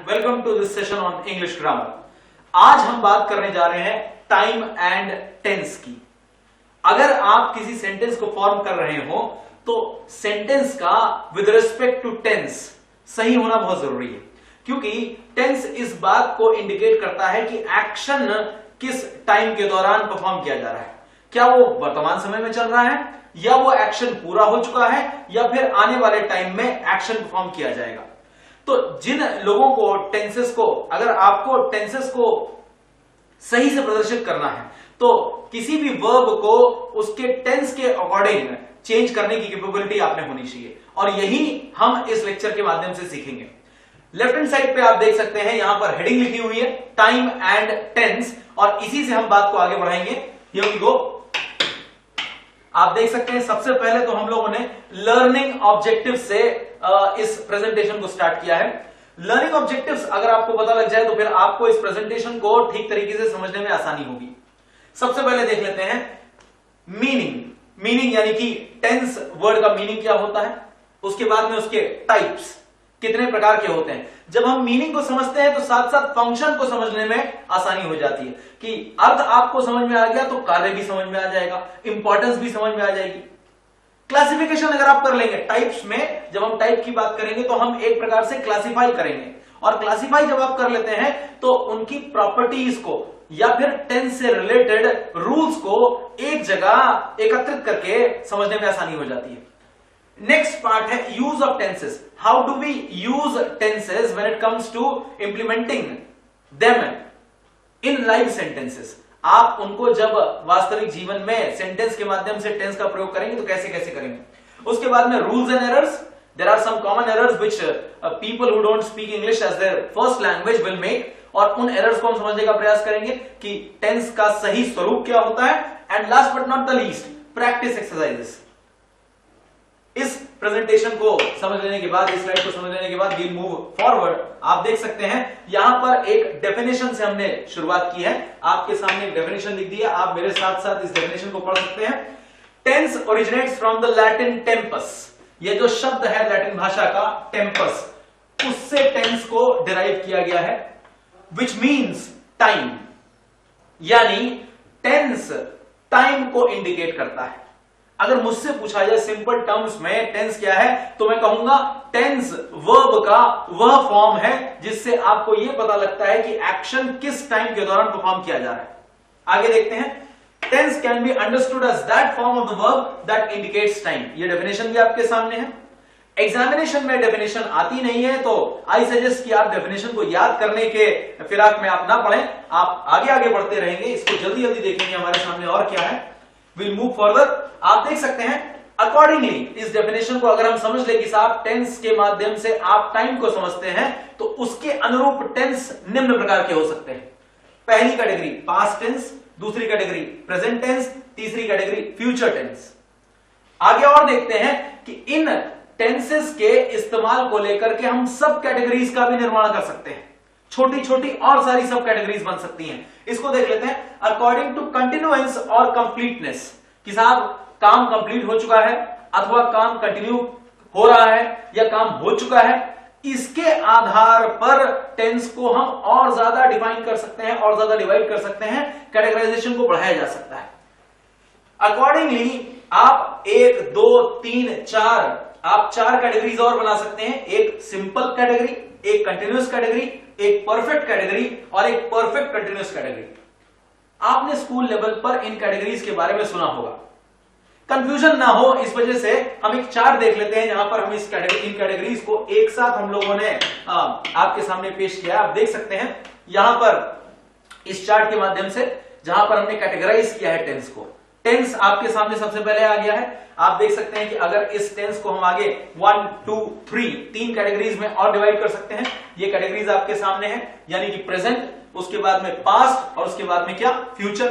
Welcome to this session on English grammar. आज हम बात करने जा रहे हैं टाइम एंड टेंस की। अगर आप किसी सेंटेंस को फॉर्म कर रहे हो तो सेंटेंस का विद रिस्पेक्ट टू टेंस सही होना बहुत जरूरी है, क्योंकि टेंस इस बात को इंडिकेट करता है कि एक्शन किस टाइम के दौरान परफॉर्म किया जा रहा है। क्या वो वर्तमान समय में चल रहा है, या वो एक्शन पूरा हो चुका है, या फिर आने वाले टाइम में एक्शन परफॉर्म किया जाएगा। तो जिन लोगों को टेंसेस को, अगर आपको टेंसेस को सही से प्रदर्शित करना है तो किसी भी वर्ब को उसके टेंस के अकॉर्डिंग चेंज करने की कैपेबिलिटी आप में होनी चाहिए, और यही हम इस लेक्चर के माध्यम से सीखेंगे। लेफ्ट हैंड साइड पे आप देख सकते हैं, यहां पर हेडिंग लिखी हुई है टाइम एंड टेंस, और इसी से हम बात को आगे बढ़ाएंगे। Here we go. आप देख सकते हैं सबसे पहले तो हम लोगों ने लर्निंग ऑब्जेक्टिव से इस प्रेजेंटेशन को स्टार्ट किया है। लर्निंग ऑब्जेक्टिव्स अगर आपको पता लग जाए तो फिर आपको इस प्रेजेंटेशन को ठीक तरीके से समझने में आसानी होगी। सबसे पहले देख लेते हैं मीनिंग यानी कि टेंस वर्ड का मीनिंग क्या होता है, उसके बाद में उसके टाइप्स कितने प्रकार के होते हैं। जब हम मीनिंग को समझते हैं तो साथ साथ फंक्शन को समझने में आसानी हो जाती है कि अर्थ आपको समझ में आ गया तो कार्य भी समझ में आ जाएगा, इंपॉर्टेंस भी समझ में आ जाएगी। क्लासिफिकेशन अगर आप कर लेंगे टाइप्स में, जब हम टाइप की बात करेंगे तो हम एक प्रकार से क्लासिफाई करेंगे, और क्लासिफाई जब आप कर लेते हैं तो उनकी प्रॉपर्टीज को या फिर टेंस से रिलेटेड रूल्स को एक जगह एकत्रित करके समझने में आसानी हो जाती है। नेक्स्ट पार्ट है use of tenses. How do we use tenses when it comes to implementing them in live sentences. आप उनको जब वास्तविक जीवन में सेंटेंस के माध्यम से टेंस का प्रयोग करेंगे तो कैसे कैसे करेंगे। उसके बाद में rules and errors. There are some common errors which people who don't speak English as their first language will make, और उन एरर्स को हम समझने का प्रयास करेंगे कि टेंस का सही स्वरूप क्या होता है। And last but not the least, practice exercises. इस प्रेजेंटेशन को समझ लेने के बाद, इस स्लाइड को समझ लेने के बाद वील मूव फॉरवर्ड। आप देख सकते हैं यहां पर एक डेफिनेशन से हमने शुरुआत की है। आपके सामने एक डेफिनेशन लिख दी है, आप मेरे साथ साथ इस डेफिनेशन को पढ़ सकते हैं। Tense originates from the Latin tempus. ये जो शब्द है लैटिन भाषा का टेम्पस, उससे टेंस को डिराइव किया गया है, विच मीन्स टाइम। यानी टेंस टाइम को इंडिकेट करता है। अगर मुझसे पूछा जाए सिंपल टर्म्स में टेंस क्या है, तो मैं कहूंगा टेंस वर्ब का वह फॉर्म है जिससे आपको यह पता लगता है कि एक्शन किस टाइम के दौरान परफॉर्म किया जा रहा है। आगे देखते हैं। Tense can be understood as that form of the verb that indicates time. ये डेफिनेशन भी आपके सामने है। एग्जामिनेशन में डेफिनेशन आती नहीं है तो आई सजेस्ट कि आप डेफिनेशन को याद करने के फिराक में आप ना पढ़ें, आप आगे आगे बढ़ते रहेंगे, इसको जल्दी जल्दी देखेंगे हमारे सामने और क्या है। Will move further. आप देख सकते हैं अकॉर्डिंगली इस डेफिनेशन को अगर हम समझ ले कि साहब टेंस के माध्यम से आप टाइम को समझते हैं, तो उसके अनुरूप टेंस निम्न प्रकार के हो सकते हैं। पहली कैटेगरी पास्ट टेंस, दूसरी कैटेगरी प्रेजेंट टेंस, तीसरी कैटेगरी फ्यूचर टेंस। आगे और देखते हैं कि इन टेंसेस के इस्तेमाल को लेकर के हम सब कैटेगरीज का भी निर्माण कर सकते हैं। छोटी छोटी और सारी सब कैटेगरीज बन सकती हैं। इसको देख लेते हैं। अकॉर्डिंग टू कंटिन्यूएंस और कंप्लीटनेस, कि साहब काम कंप्लीट हो चुका है अथवा काम कंटिन्यू हो रहा है या काम हो चुका है, इसके आधार पर टेंस को हम और ज्यादा डिफाइन कर सकते हैं और ज्यादा डिवाइड कर सकते हैं, कैटेगराइजेशन को बढ़ाया जा सकता है। अकॉर्डिंगली आप 1, 2, 3, 4 आप 4 कैटेगरीज और बना सकते हैं। एक सिंपल कैटेगरी, एक कंटिन्यूअस कैटेगरी, एक परफेक्ट कैटेगरी और एक परफेक्ट कंटिन्यूअस कैटेगरी। आपने स्कूल लेवल पर इन कैटेगरीज के बारे में सुना होगा। कंफ्यूजन ना हो इस वजह से हम एक चार्ट देख लेते हैं, जहां पर हम इस इन कैटेगरीज को एक साथ हम लोगों ने आपके सामने पेश किया। आप देख सकते हैं यहां पर इस चार्ट के माध्यम से, जहां पर हमने कैटेगराइज किया है टेंस को। टेंस आपके सामने सबसे पहले आ गया है। आप देख सकते हैं कि अगर इस टेंस को हम आगे 1, 2, 3 कैटेगरीज में और डिवाइड कर सकते हैं। ये कैटेगरीज आपके सामने है, यानी कि प्रेजेंट, उसके बाद में पास्ट और उसके बाद में क्या, future.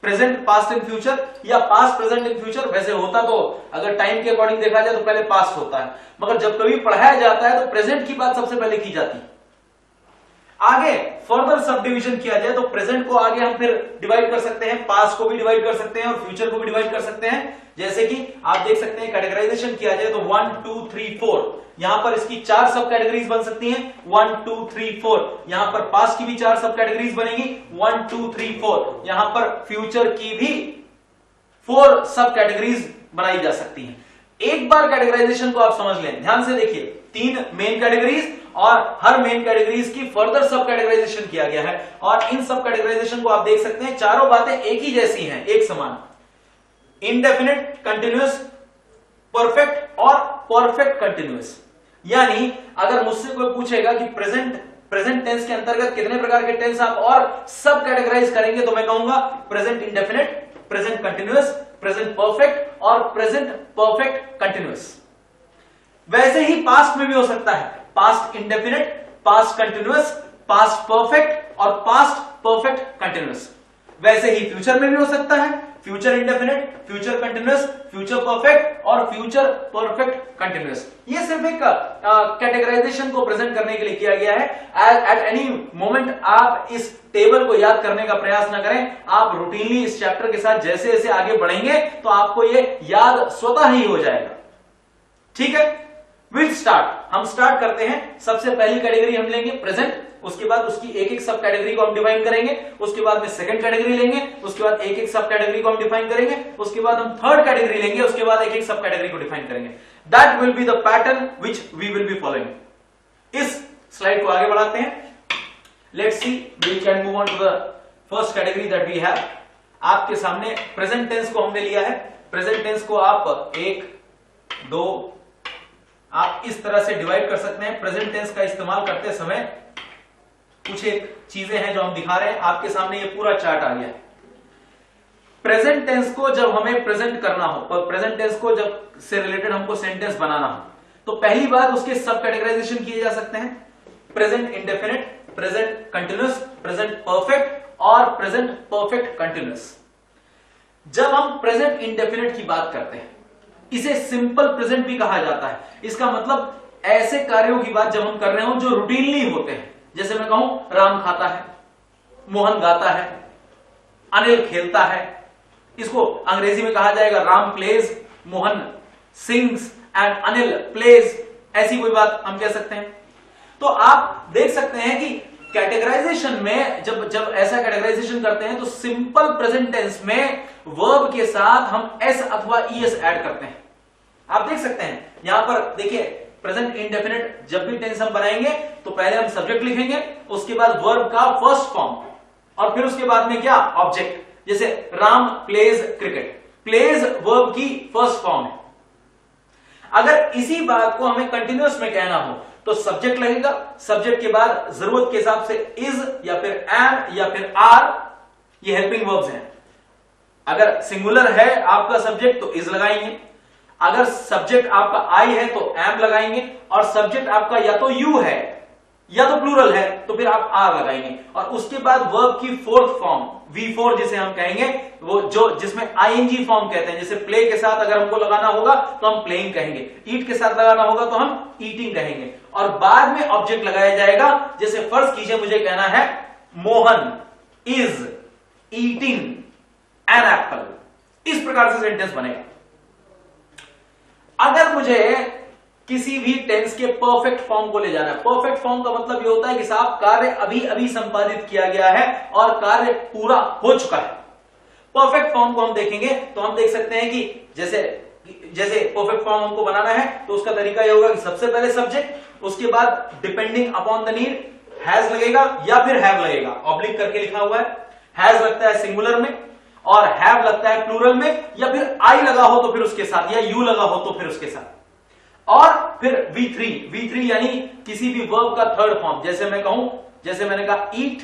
Present, past and future, या पास्ट, प्रेजेंट एंड फ्यूचर। वैसे होता तो अगर टाइम के अकॉर्डिंग देखा जाए तो पहले पास्ट होता है, मगर जब कभी पढ़ाया जाता है तो प्रेजेंट की बात सबसे पहले की जाती है। आगे फर्दर सब डिविजन किया जाए तो प्रेजेंट को आगे हम फिर डिवाइड कर सकते हैं, पास्ट को भी डिवाइड कर सकते हैं और फ्यूचर को भी डिवाइड कर सकते हैं। जैसे कि आप देख सकते हैं कैटेगराइजेशन किया जाए तो 1 2 3 4 यहां पर इसकी 4 सब कैटेगरीज बन सकती हैं। 1 2 3 4 यहां पर पास्ट की भी 4 सब कैटेगरीज बनेगी। 1 2 3 4 यहां पर फ्यूचर की भी 4 सब कैटेगरीज बनाई जा सकती हैं। एक बार कैटेगराइजेशन को आप समझ लें, ध्यान से देखिए, 3 मेन कैटेगरीज और हर मेन कैटेगरीज की फर्दर सब कैटेगराइजेशन किया गया है और इन सब कैटेगराइजेशन को आप देख सकते हैं चारों बातें एक ही जैसी हैं, एक समान। इंडेफिनिट, कंटिन्यूअस, परफेक्ट और परफेक्ट कंटिन्यूअस। यानी अगर मुझसे कोई पूछेगा कि प्रेजेंट टेंस के अंतर्गत कितने प्रकार के टेंस आप और सब कैटेगराइज करेंगे, तो मैं कहूंगा present indefinite, present continuous, present perfect और प्रेजेंट परफेक्ट कंटिन्यूअस। वैसे ही पास्ट में भी हो सकता है, past indefinite, past continuous, past perfect और पास्ट परफेक्ट कंटिन्यूअस। वैसे ही फ्यूचर में भी हो सकता है, future indefinite, future continuous, future perfect और फ्यूचर परफेक्ट कंटिन्यूअस। ये सिर्फ एक कैटेगराइजेशन को प्रेजेंट करने के लिए किया गया है। एट एनी मोमेंट आप इस टेबल को याद करने का प्रयास ना करें, आप रूटीनली इस चैप्टर के साथ जैसे जैसे आगे बढ़ेंगे तो आपको ये याद स्वतः ही हो जाएगा। ठीक है, विल स्टार्ट, हम स्टार्ट करते हैं। सबसे पहली कैटेगरी हम लेंगे प्रेजेंट, उसके बाद उसकी एक एक सब कैटेगरी को हम डिफाइन करेंगे, उसके बाद में सेकंड कैटेगरी लेंगे, उसके बाद एक एक सब कैटेगरी को हम डिफाइन करेंगे, उसके बाद हम थर्ड कैटेगरी लेंगे, उसके बाद एक एक सब कैटेगरी को डिफाइन करेंगे। That will be the pattern which we will be following. इस स्लाइड को आगे बढ़ाते हैं। Let's see, we can move on to the first category that we have. आपके सामने प्रेजेंट टेंस को हमने लिया है। प्रेजेंट टेंस को आप 1 2 आप इस तरह से डिवाइड कर सकते हैं। प्रेजेंट टेंस का इस्तेमाल करते समय कुछ एक चीजें हैं जो हम दिखा रहे हैं। आपके सामने ये पूरा चार्ट आ गया है। प्रेजेंट टेंस को जब हमें प्रेजेंट करना हो, प्रेजेंट टेंस को जब से रिलेटेड हमको सेंटेंस बनाना हो, तो पहली बात उसके सब कैटेगराइजेशन किए जा सकते हैं। Present indefinite, present continuous, present perfect और प्रेजेंट परफेक्ट कंटिन्यूअस। जब हम प्रेजेंट इंडेफिनिट की बात करते हैं, इसे सिंपल प्रेजेंट भी कहा जाता है। इसका मतलब ऐसे कार्यों की बात जब हम कर रहे हो जो रूटीनली होते हैं। जैसे मैं कहूं राम खाता है, मोहन गाता है, अनिल खेलता है। इसको अंग्रेजी में कहा जाएगा Ram plays, Mohan sings and Anil plays. ऐसी कोई बात हम कह सकते हैं। तो आप देख सकते हैं कि कैटेगराइजेशन में जब ऐसा कैटेगराइजेशन करते हैं तो सिंपल प्रेजेंट टेंस में वर्ब के साथ हम एस अथवा ईएस ऐड करते हैं। आप देख सकते हैं यहां पर देखिए, प्रेजेंट इंडेफिनिट जब भी टेंस हम बनाएंगे तो पहले हम सब्जेक्ट लिखेंगे, उसके बाद वर्ब का फर्स्ट फॉर्म और फिर उसके बाद में क्या, ऑब्जेक्ट। जैसे Ram plays cricket, plays verb की फर्स्ट फॉर्म है। अगर इसी बात को हमें कंटिन्यूअस में कहना हो तो सब्जेक्ट लगेगा, सब्जेक्ट के बाद जरूरत के हिसाब से इज या फिर एम या फिर आर, ये हेल्पिंग वर्ब्स हैं। अगर सिंगुलर है आपका सब्जेक्ट तो इज लगाएंगे, अगर सब्जेक्ट आपका आई है तो एम लगाएंगे, और सब्जेक्ट आपका या तो यू है या तो प्लूरल है तो फिर आप आर लगाएंगे। और उसके बाद वर्ब की फोर्थ फॉर्म V4 जिसे हम कहेंगे, वो जो जिसमें आईएनजी फॉर्म कहते हैं। जैसे प्ले के साथ अगर हमको लगाना होगा तो हम प्लेइंग कहेंगे, ईट के साथ लगाना होगा तो हम ईटिंग कहेंगे, और बाद में ऑब्जेक्ट लगाया जाएगा। जैसे फर्ज कीजिए मुझे कहना है Mohan is eating N apple, इस प्रकार से सेंटेंस बनेगा। अगर मुझे किसी भी टेंस के परफेक्ट फॉर्म को ले जाना है, परफेक्ट फॉर्म का मतलब यह होता है कि साहब कार्य अभी अभी संपादित किया गया है और कार्य पूरा हो चुका है। परफेक्ट फॉर्म को हम देखेंगे तो हम देख सकते हैं कि जैसे परफेक्ट फॉर्म हमको बनाना है तो उसका तरीका यह होगा कि सबसे पहले सब्जेक्ट, उसके बाद depending upon the need has लगेगा या फिर हैव लगेगा। ऑब्लिक करके लिखा हुआ है, हैज लगता है सिंगुलर में और हैव लगता है प्लूरल में, या फिर आई लगा हो तो फिर उसके साथ, या यू लगा हो तो फिर उसके साथ। और फिर V3 यानी किसी भी वर्ब का थर्ड फॉर्म। जैसे मैं कहूं, जैसे मैंने कहा ईट,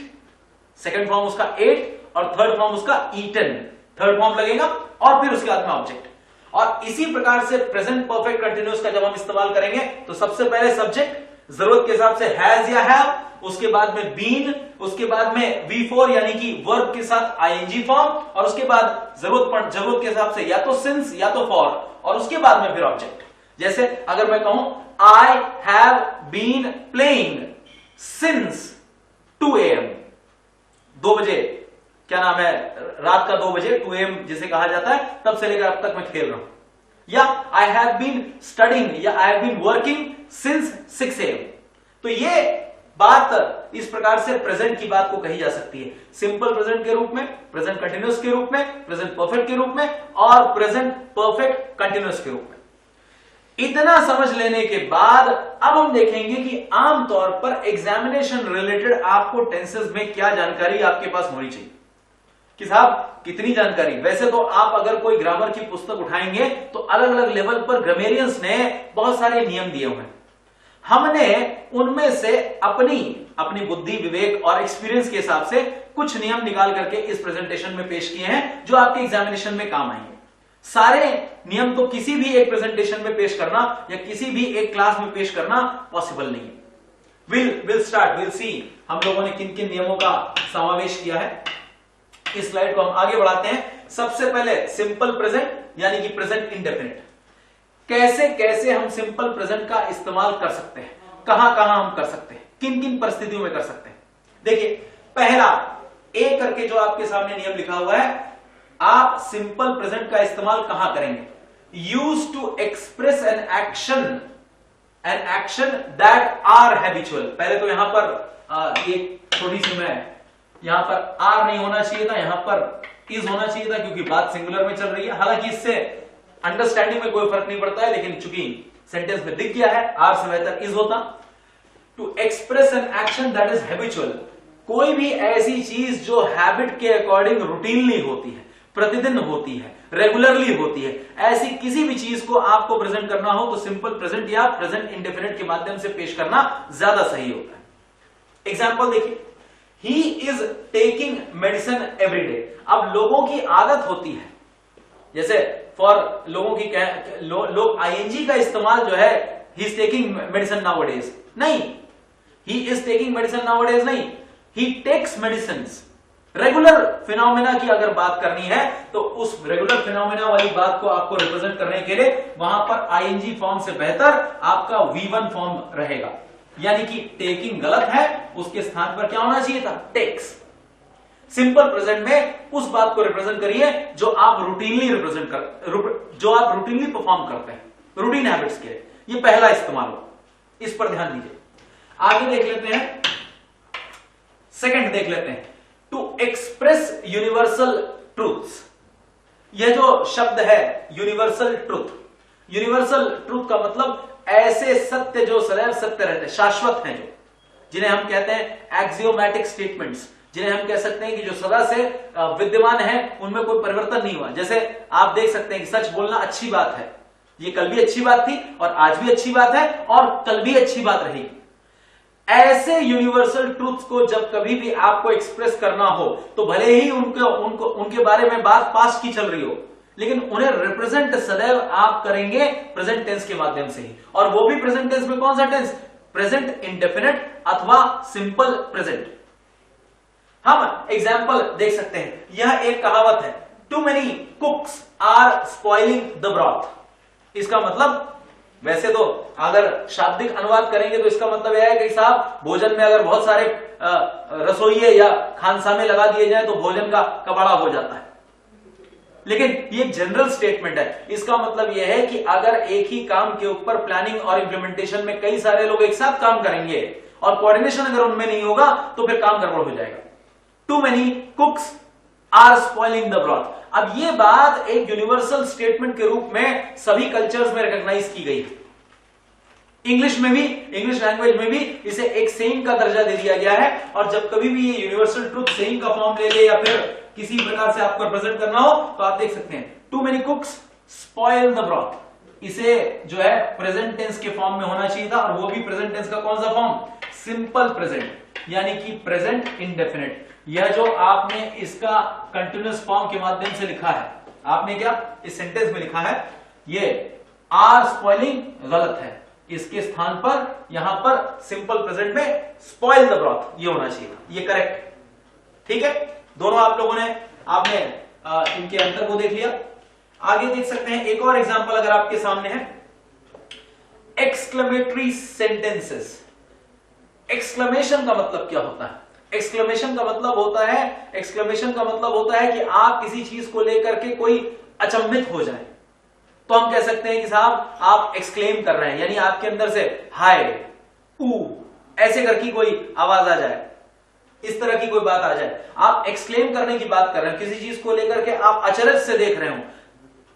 सेकंड फॉर्म उसका एट और थर्ड फॉर्म उसका ईटन, थर्ड फॉर्म लगेगा और फिर उसके बाद में ऑब्जेक्ट। और इसी प्रकार से प्रेजेंट परफेक्ट कंटिन्यूअस का जब हम इस्तेमाल करेंगे तो सबसे पहले सब्जेक्ट, जरूरत के हिसाब से हैज या हैव, उसके बाद में बीन, उसके बाद में V4 यानी कि वर्ब के साथ आईएनजी फॉर्म, और उसके बाद जरूरत के हिसाब से या तो सिंस या तो फॉर, और उसके बाद में फिर ऑब्जेक्ट। जैसे अगर मैं कहूं I have been playing since 2 AM, 2 बजे, क्या नाम है, रात का 2 बजे, 2 AM जिसे कहा जाता है, तब से लेकर अब तक मैं खेल रहा हूं। या आई हैव बीन स्टडिंग या I have been working since 6 AM। तो ये बात इस प्रकार से प्रेजेंट की बात को कही जा सकती है, सिंपल प्रेजेंट के रूप में, प्रेजेंट कंटिन्यूअस के रूप में, प्रेजेंट परफेक्ट के रूप में और प्रेजेंट परफेक्ट कंटिन्यूअस के रूप में। इतना समझ लेने के बाद अब हम देखेंगे कि आमतौर पर एग्जामिनेशन रिलेटेड आपको टेंसेस में क्या जानकारी आपके पास होनी चाहिए कि साहब कितनी जानकारी। वैसे तो आप अगर कोई ग्रामर की पुस्तक उठाएंगे तो अलग अलग लेवल पर ग्रामेरियंस ने बहुत सारे नियम दिए हुए हैं। हमने उनमें से अपनी बुद्धि, विवेक और एक्सपीरियंस के हिसाब से कुछ नियम निकाल करके इस प्रेजेंटेशन में पेश किए हैं जो आपके एग्जामिनेशन में काम आएंगे। सारे नियम तो किसी भी एक प्रेजेंटेशन में पेश करना या किसी भी एक क्लास में पेश करना पॉसिबल नहीं है। विल स्टार्ट, विल सी हम लोगों ने किन किन नियमों का समावेश किया है। इस स्लाइड को हम आगे बढ़ाते हैं। सबसे पहले सिंपल प्रेजेंट यानी कि प्रेजेंट इंडेफिनिट। कैसे कैसे हम सिंपल प्रेजेंट का इस्तेमाल कर सकते हैं, कहां कहां हम कर सकते हैं, किन किन परिस्थितियों में कर सकते हैं। देखिए पहला ए करके जो आपके सामने नियम लिखा हुआ है, आप सिंपल प्रेजेंट का इस्तेमाल कहां करेंगे? Use to express an action that are habitual. पहले तो यहां पर एक थोड़ी सी मैं यहां पर आर नहीं होना चाहिए था, यहां पर इज होना चाहिए था क्योंकि बात सिंगुलर में चल रही है। हालांकि इससे अंडरस्टैंडिंग में कोई फर्क नहीं पड़ता है, लेकिन चूंकि सेंटेंस में दिख गया है आर से बेहतर इज होता। To express an action that is habitual, कोई भी ऐसी चीज जो हैबिट के अकॉर्डिंग रूटीनली होती है, प्रतिदिन होती है, रेगुलरली होती है, ऐसी किसी भी चीज को आपको प्रेजेंट करना हो तो सिंपल प्रेजेंट या प्रेजेंट इंडेफिनिट के माध्यम से पेश करना ज्यादा सही होता है। एग्जाम्पल देखिए, ही is taking medicine every day. अब लोगों की आदत होती है, जैसे फॉर लोगों की लोग आईएनजी का इस्तेमाल जो है, he is taking medicine nowadays नहीं, he is taking medicine nowadays नहीं, he takes medicine. Regular phenomena की अगर बात करनी है तो उस रेगुलर फिनोमेना वाली बात को आपको रिप्रेजेंट करने के लिए वहां पर आईएनजी फॉर्म से बेहतर आपका V1 फॉर्म रहेगा। यानी कि टेकिंग गलत है, उसके स्थान पर क्या होना चाहिए था? टेक्स। सिंपल प्रेजेंट में उस बात को रिप्रेजेंट करिए जो आप रूटीनली जो आप रूटीनली परफॉर्म करते हैं, रूटीन हैबिट्स के। ये पहला इस्तेमाल हो, इस पर ध्यान दीजिए। आगे देख लेते हैं, सेकंड देख लेते हैं, टू एक्सप्रेस यूनिवर्सल ट्रूथ्स। यह जो शब्द है यूनिवर्सल ट्रूथ, यूनिवर्सल ट्रूथ का मतलब ऐसे सत्य जो सदैव सत्य रहते हैं, शाश्वत हैं, जो जिन्हें हम कहते हैं एक्सियोमैटिक स्टेटमेंट्स, जिन्हें हम कह सकते हैं कि जो सदा से विद्यमान है, उनमें कोई परिवर्तन नहीं हुआ। जैसे आप देख सकते हैं कि सच बोलना अच्छी बात है, ये कल भी अच्छी बात थी और आज भी अच्छी बात है और कल भी अच्छी बात रहेगी। ऐसे यूनिवर्सल ट्रूथ्स को जब कभी भी आपको एक्सप्रेस करना हो तो भले ही उनके बारे में बात पास्ट की चल रही हो, लेकिन उन्हें रिप्रेजेंट सदैव आप करेंगे प्रेजेंट टेंस के माध्यम से ही। और वो भी प्रेजेंट टेंस में कौन सा टेंस? प्रेजेंट इंडेफिनिट अथवा सिंपल प्रेजेंट। हम एग्जाम्पल देख सकते हैं, यह एक कहावत है, too many cooks are spoiling the broth. इसका मतलब, वैसे तो अगर शाब्दिक अनुवाद करेंगे तो इसका मतलब यह है कि साहब भोजन में अगर बहुत सारे रसोइये या खानसामे लगा दिए जाए तो भोजन का कबाड़ा हो जाता है। लेकिन ये जनरल स्टेटमेंट है। इसका मतलब यह है कि अगर एक ही काम के ऊपर प्लानिंग और इंप्लीमेंटेशन में कई सारे लोग एक साथ काम करेंगे और कोऑर्डिनेशन अगर उनमें नहीं होगा तो फिर काम गड़बड़ हो जाएगा। Too many cooks are spoiling the broth. अब ये बात एक यूनिवर्सल स्टेटमेंट के रूप में सभी कल्चर्स में रिकॉग्नाइज की गई है। इंग्लिश में भी, इंग्लिश लैंग्वेज में भी इसे एक सेइंग का दर्जा दे दिया गया है। और जब कभी भी ये यूनिवर्सल ट्रूथ सेइंग का फॉर्म ले ले या फिर किसी प्रकार से आपको रिप्रेजेंट करना हो तो आप देख सकते हैं, too many cooks spoil the broth. इसे जो है प्रेजेंट टेंस के फॉर्म में होना चाहिए था, और वो भी प्रेजेंट टेंस का कौन सा फॉर्म? सिंपल प्रेजेंट, यानी कि प्रेजेंट इंडेफिनिट। यह जो आपने इसका कंटिन्यूअस फॉर्म के माध्यम से लिखा है, आपने क्या इस सेंटेंस में लिखा है, ये आर स्पॉइलिंग गलत है। इसके स्थान पर यहां पर सिंपल प्रेजेंट में स्पॉइल द ब्रॉथ ये होना चाहिए, ये करेक्ट। ठीक है, दोनों आप लोगों ने आपने इनके अंतर को देख लिया। आगे देख सकते हैं एक और एग्जांपल अगर आपके सामने है, एक्सक्लेमेटरी सेंटेंसेस। एक्सक्लेमेशन का मतलब क्या होता है? एक्सक्लेमेशन का मतलब होता है कि आप किसी चीज को लेकर के कोई अचंभित हो जाए, तो हम कह सकते हैं कि साहब आप एक्सक्लेम कर रहे हैं, यानी आपके अंदर से हाय ऊ ऐसे करके कोई आवाज आ जाए, इस तरह की कोई बात आ जाए, आप एक्सक्लेम करने की बात कर रहे हैं, किसी चीज को लेकर के आप अचरज से देख रहे हो,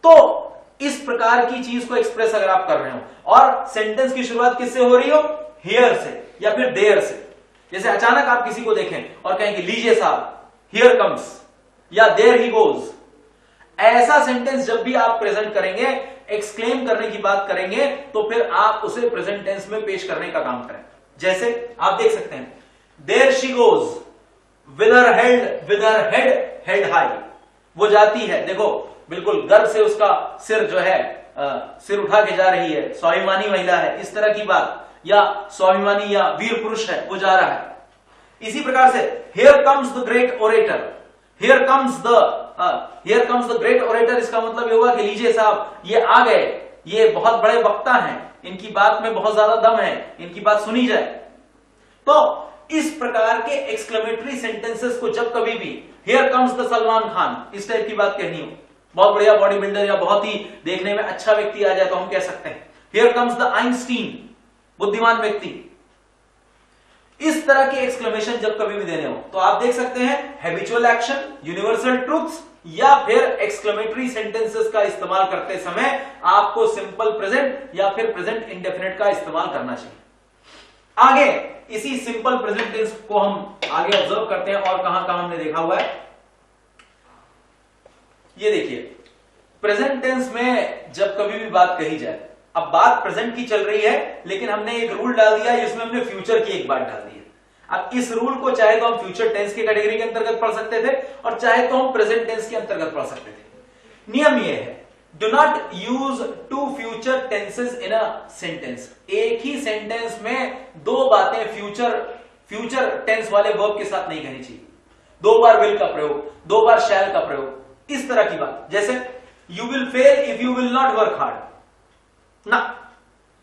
तो इस प्रकार की चीज को एक्सप्रेस अगर आप कर रहे हो, और सेंटेंस की शुरुआत किससे हो रही हो, हियर से या फिर देयर से। जैसे अचानक आप किसी को देखें और कहें कि लीजिए साहब हियर कम्स या देयर ही गोज, ऐसा सेंटेंस जब भी आप प्रेजेंट करेंगे, एक्सक्लेम करने की बात करेंगे, तो फिर आप उसे प्रेजेंट टेंस में पेश करने का काम करें। जैसे आप देख सकते हैं there she goes with her head head high, वो जाती है, देखो बिल्कुल गर्व से उसका सिर जो है सिर उठा के जा रही है, स्वाभिमानी महिला है, इस तरह की बात, या स्वाभिमानी या वीर पुरुष है, वो जा रहा है। इसी प्रकार से here comes the great orator, here comes the great orator, इसका मतलब ये हुआ कि लीजिए साहब ये आ गए, ये बहुत बड़े वक्ता हैं, इनकी बात में बहुत ज्यादा दम है, इनकी बात सुनी जाए। तो इस प्रकार के एक्सक्लेमेटरी सेंटेंसेस को जब कभी भी here comes the Salman Khan इस टाइप की बात कहनी हो, बहुत बढ़िया बॉडी बिल्डर या बहुत ही देखने में अच्छा व्यक्ति आ जाए, तो हम कह सकते हैं हियर कम्स द आइंस्टीन, बुद्धिमान व्यक्ति। इस तरह के एक्सक्लेमेशन जब कभी भी देने हो, तो आप देख सकते हैं हैबिचुअल एक्शन, यूनिवर्सल ट्रूथ्स, या फिर एक्सक्लेमेटरी सेंटेंसेस का इस्तेमाल करते समय आपको सिंपल प्रेजेंट या फिर प्रेजेंट इंडेफिनिट का इस्तेमाल करना चाहिए। आगे इसी सिंपल प्रेजेंट टेंस को हम आगे ऑब्जर्व करते हैं, और कहां कहां हमने देखा हुआ है, ये देखिए प्रेजेंट टेंस में जब कभी भी बात कही जाए, अब बात प्रेजेंट की चल रही है, लेकिन हमने एक रूल डाल दिया है जिसमें हमने फ्यूचर की एक बात डाल दी है। अब इस रूल को चाहे तो हम फ्यूचर टेंस की कैटेगरी के अंतर्गत पढ़ सकते थे, और चाहे तो हम प्रेजेंट टेंस के अंतर्गत पढ़ सकते थे। नियम यह है, do not use two future tenses in a sentence. एक ही सेंटेंस में दो बातें फ्यूचर टेंस वाले वर्ब के साथ नहीं कहनी चाहिए। दो बार विल का प्रयोग, दो बार शैल का प्रयोग, इस तरह की बात। जैसे you will fail if you will not work hard ना,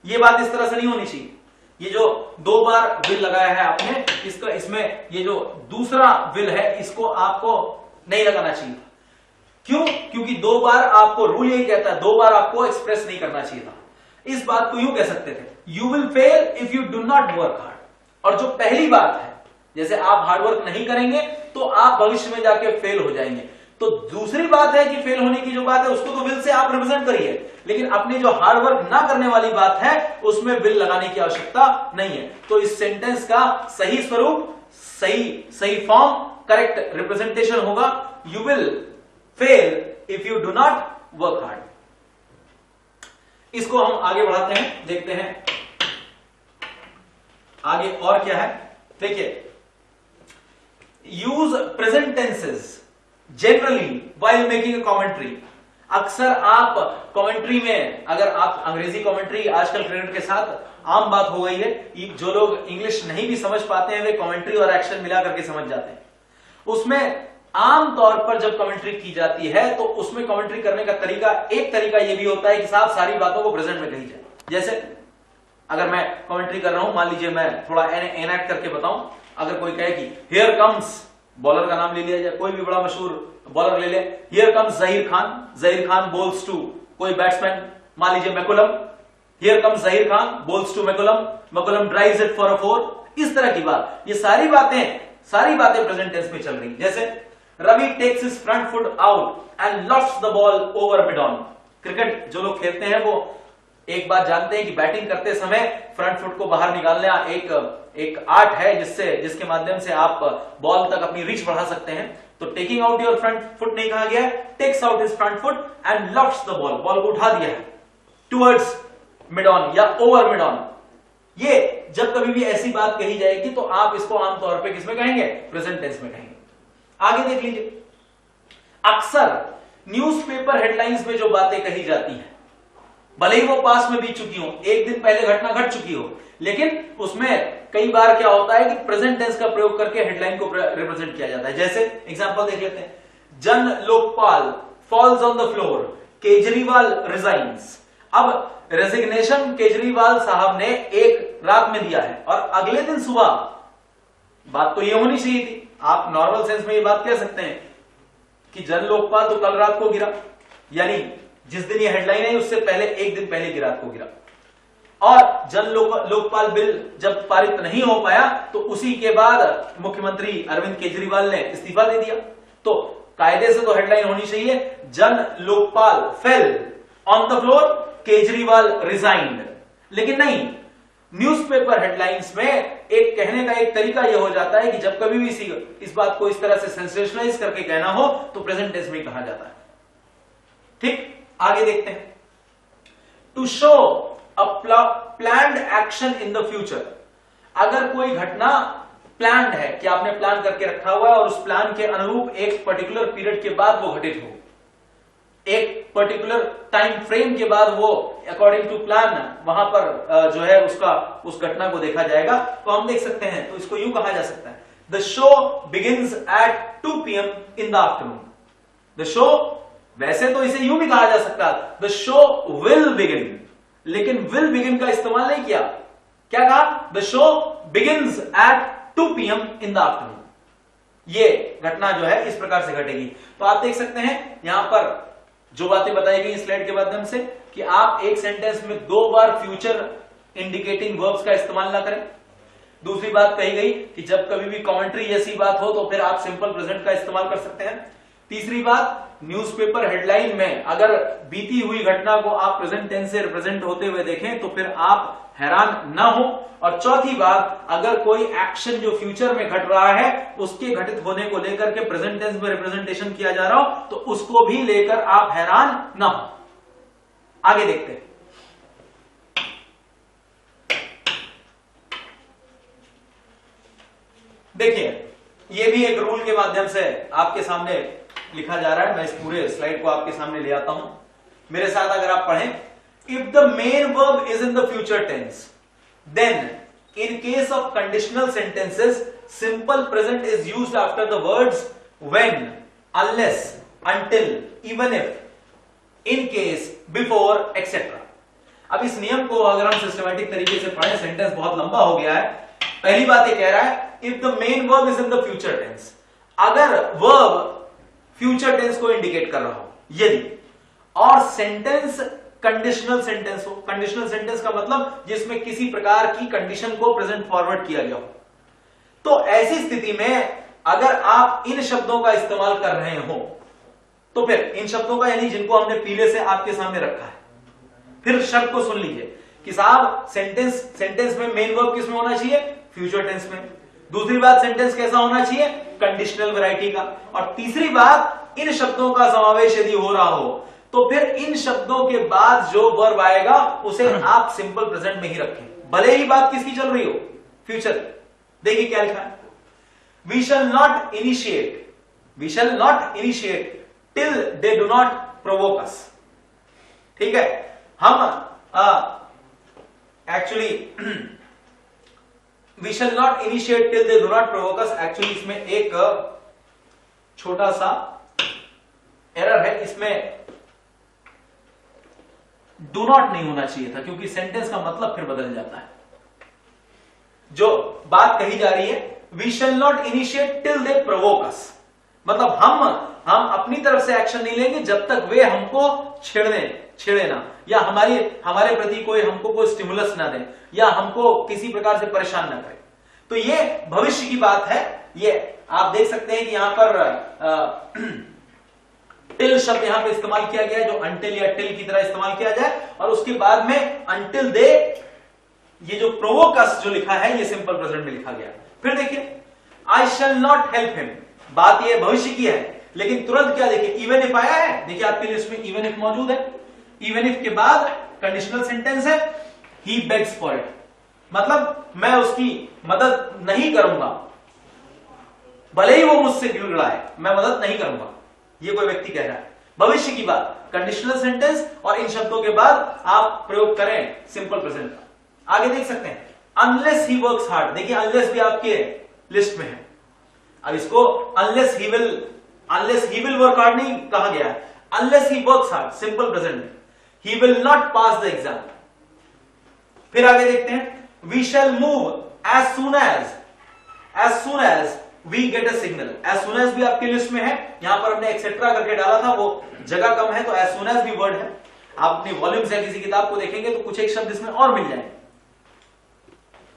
ये बात इस तरह से नहीं होनी चाहिए। ये जो दो बार विल लगाया है आपने, इसका इसमें ये जो दूसरा विल है, इसको आपको नहीं लगाना चाहिए था। क्यों? क्योंकि दो बार आपको रूल यही कहता है, दो बार आपको एक्सप्रेस नहीं करना चाहिए था। इस बात को यूं कह सकते थे, you will fail if you do not work hard. और जो पहली बात है, जैसे आप हार्डवर्क नहीं करेंगे तो आप भविष्य में जाके फेल हो जाएंगे। तो दूसरी बात है कि फेल होने की जो बात है उसको तो विल से आप रिप्रेजेंट करिए, लेकिन अपनी जो हार्डवर्क ना करने वाली बात है उसमें विल लगाने की आवश्यकता नहीं है। तो इस सेंटेंस का सही स्वरूप, सही फॉर्म, करेक्ट रिप्रेजेंटेशन होगा, you will fail if you do not work hard. इसको हम आगे बढ़ाते हैं, देखते हैं आगे और क्या है। देखिए, use present tenses generally while making a commentary. अक्सर आप कमेंट्री में, अगर आप अंग्रेजी कमेंट्री आजकल क्रिकेट के साथ आम बात हो गई है, जो लोग इंग्लिश नहीं भी समझ पाते हैं वे कमेंट्री और एक्शन मिला करके समझ जाते हैं। उसमें आम तौर पर जब कमेंट्री की जाती है तो उसमें कमेंट्री करने का तरीका, एक तरीका यह भी होता है कि साहब सारी बातों को प्रेजेंट में कही जाए। जैसे अगर मैं कमेंट्री कर रहा हूं, मान लीजिए मैं थोड़ा एनएक्ट करके बताऊं, अगर कोई कहे कि हियर कम्स, बॉलर का नाम ले लिया जाए, कोई भी बड़ा मशहूर बॉलर ले ले, here comes Zaheer Khan bowls to कोई बैट्समैन, मान लीजिए McCullum, here comes Zaheer Khan bowls to McCullum drives it for a four, इस तरह की बात। ये सारी बातें प्रेजेंट टेंस में चल रही। जैसे Ravi takes his front foot out and lofts the ball over mid on. Cricket जो लोग खेलते हैं वो एक बात जानते हैं कि बैटिंग करते समय फ्रंट फुट को बाहर निकालना एक आर्ट है, जिसके माध्यम से आप बॉल तक अपनी रीच बढ़ा सकते हैं। तो taking out your front foot नहीं कहा गया है, takes out his front foot and lofts the ball को उठा दिया है टुवर्ड्स मिड ऑन या ओवर मिड ऑन। ये जब कभी भी ऐसी बात कही जाएगी तो आप इसको आमतौर पे किसमें कहेंगे? प्रेजेंट टेंस में कहेंगे। आगे देख लीजिए, अक्सर न्यूज़पेपर हेडलाइंस में जो बातें कही जाती हैं, भले ही वो पास में बीत चुकी हो, एक दिन पहले घटना घट चुकी हो, लेकिन उसमें कई बार क्या होता है कि प्रेजेंट टेंस का प्रयोग करके हेडलाइन को रिप्रेजेंट किया जाता है। जैसे एग्जांपल देख लेते हैं, Jan Lokpal falls on the floor, Kejriwal resigns. अब रेजिग्नेशन केजरीवाल साहब ने एक रात में दिया है और अगले दिन सुबह बात तो ये होनी चाहिए थी, आप नॉर्मल सेंस में ये बात कह सकते हैं कि जन लोकपाल तो कल रात को गिरा, यानी जिस दिन ये हेडलाइन है उससे पहले एक दिन पहले की रात को गिरा, और जन लोकपाल बिल जब पारित नहीं हो पाया तो उसी के बाद मुख्यमंत्री अरविंद केजरीवाल ने इस्तीफा दे दिया। तो कायदे से तो हेडलाइन होनी चाहिए Jan Lokpal fell on the floor, Kejriwal resigned, लेकिन नहीं, न्यूज़पेपर हेडलाइंस में एक कहने का एक तरीका यह हो जाता है कि जब कभी भी इस बात को इस तरह से सेंसेशनलाइज करके कहना हो तो प्रेजेंट टेंस में कहा जाता है। ठीक, आगे देखते हैं। To show a planned action in the future, अगर कोई घटना प्लान्ड है कि आपने प्लान करके रखा हुआ है और उस प्लान के अनुरूप एक पर्टिकुलर पीरियड के बाद वो घटित हो, एक पर्टिकुलर टाइम फ्रेम के बाद वो अकॉर्डिंग टू प्लान वहां पर जो है उस घटना को देखा जाएगा, तो हम देख सकते हैं, तो इसको यूं कहा जा सकता है, the show begins at 2 PM in the afternoon. The show, वैसे तो इसे यूं भी कहा जा सकता है द शो विल बिगिन, लेकिन विल बिगिन का इस्तेमाल नहीं किया, क्या कहा, the show begins at 2 PM in the afternoon. ये घटना जो है इस प्रकार से घटेगी। तो आप देख सकते हैं यहां पर जो बातें बताई गई स्लाइड के माध्यम से कि आप एक सेंटेंस में 2 बार फ्यूचर इंडिकेटिंग वर्ब्स का इस्तेमाल ना करें। दूसरी बात कही गई कि जब कभी भी कमेंट्री जैसी बात हो तो फिर आप सिंपल प्रेजेंट का इस्तेमाल कर सकते हैं। तीसरी बात, न्यूज़पेपर हेडलाइन में अगर बीती हुई घटना को आप प्रेजेंट टेंस से रिप्रेजेंट होते हुए देखें तो फिर आप हैरान ना हो। और चौथी बात, अगर कोई एक्शन जो फ्यूचर में घट रहा है उसके घटित होने को लेकर के प्रेजेंट टेंस में रिप्रेजेंटेशन किया जा रहा हो तो उसको भी लेकर आप हैरान ना हो। आगे देखते हैं। देखिए, ये भी एक रूल के माध्यम से आपके सामने लिखा जा रहा है। मैं इस पूरे स्लाइड को आपके सामने ले आता हूं, मेरे साथ अगर आप पढ़ें। If the main verb is in the future tense, then in case of conditional sentences simple present is used after the words when, unless, until, even if, in case, before, etc. अब इस नियम को अगर हम systematic तरीके से पढ़ें, sentence बहुत लंबा हो गया है। पहली बात ये कह रहा है if the main verb is in the future tense, अगर वर्ब फ्यूचर टेंस को इंडिकेट कर रहा हो, यदि, और सेंटेंस कंडीशनल सेंटेंस हो। कंडीशनल सेंटेंस का मतलब जिसमें किसी प्रकार की कंडीशन को प्रेजेंट फॉरवर्ड किया गया हो, तो ऐसी स्थिति में अगर आप इन शब्दों का इस्तेमाल कर रहे हो तो फिर इन शब्दों का, यानी जिनको हमने पीले से आपके सामने रखा है, फिर शब्द को सुन लीजिए कि साहब सेंटेंस में मेन वर्ब किस में होना चाहिए, फ्यूचर टेंस में। दूसरी बात, सेंटेंस कैसा होना चाहिए, कंडीशनल वैरायटी का। और तीसरी बात, इन शब्दों का समावेश यदि हो रहा हो तो फिर इन शब्दों के बाद जो वर्ब आएगा उसे आप सिंपल प्रेजेंट में ही रखें, भले ही बात किसकी चल रही हो, फ्यूचर। देखिए क्या लिखा है, we shall not initiate till they do not provoke us. ठीक है, हम actually we shall not initiate till they do not provoke us. Actually इसमें एक छोटा सा एरर है, इसमें डू नॉट नहीं होना चाहिए था, क्योंकि सेंटेंस का मतलब फिर बदल जाता है। जो बात कही जा रही है, we shall not initiate till they provoke us, मतलब हम अपनी तरफ से एक्शन नहीं लेंगे जब तक वे हमको छेड़े ना, या हमारे प्रति हमको कोई स्टिमुलस ना दे, या हमको किसी प्रकार से परेशान ना करे। तो ये भविष्य की बात है। ये आप देख सकते हैं कि यहां पर टिल शब्द यहां पे इस्तेमाल किया गया है, जो अंटिल या टिल की तरह इस्तेमाल किया जाए, और उसके बाद में अंटिल दे, ये जो प्रोवोक अस जो लिखा है ये सिंपल प्रेजेंट में लिखा गया। फिर देखिए, आई शैल नॉट हेल्प हिम, बात ये भविष्य की है, लेकिन तुरंत क्या देखिए, इवन इफ आया है। देखिए आपकी लिस्ट में इवन इफ मौजूद है, इवन इफ के बाद कंडीशनल सेंटेंस है, ही बेग्स फॉर इट, मतलब मैं उसकी मदद नहीं करूंगा, भले ही वो मुझसे गिड़गिड़ा है, मैं मदद नहीं करूंगा, ये कोई व्यक्ति कह रहा है। भविष्य की बात, कंडीशनल सेंटेंस, और इन शब्दों के बाद आप प्रयोग करें सिंपल प्रेजेंट का। आगे देख सकते हैं, अनलेस ही वर्क्स हार्ड। देखिए अनलेस भी आपके लिस्ट में है। अब इसको unless he will work hard नहीं कहा गया है, unless he works hard simple present में, he will not pass the exam. फिर आगे देखते हैं, we shall move as soon as as soon as we get a signal, as soon as भी आपके लिस्ट में है, यहां पर हमने एक्सेट्रा करके डाला था, वो जगह कम है तो एज सुन एज भी वर्ड है। आप अपनी वॉल्यूम्स या किसी किताब को देखेंगे तो कुछ एक शब्द इसमें और मिल जाएंगे।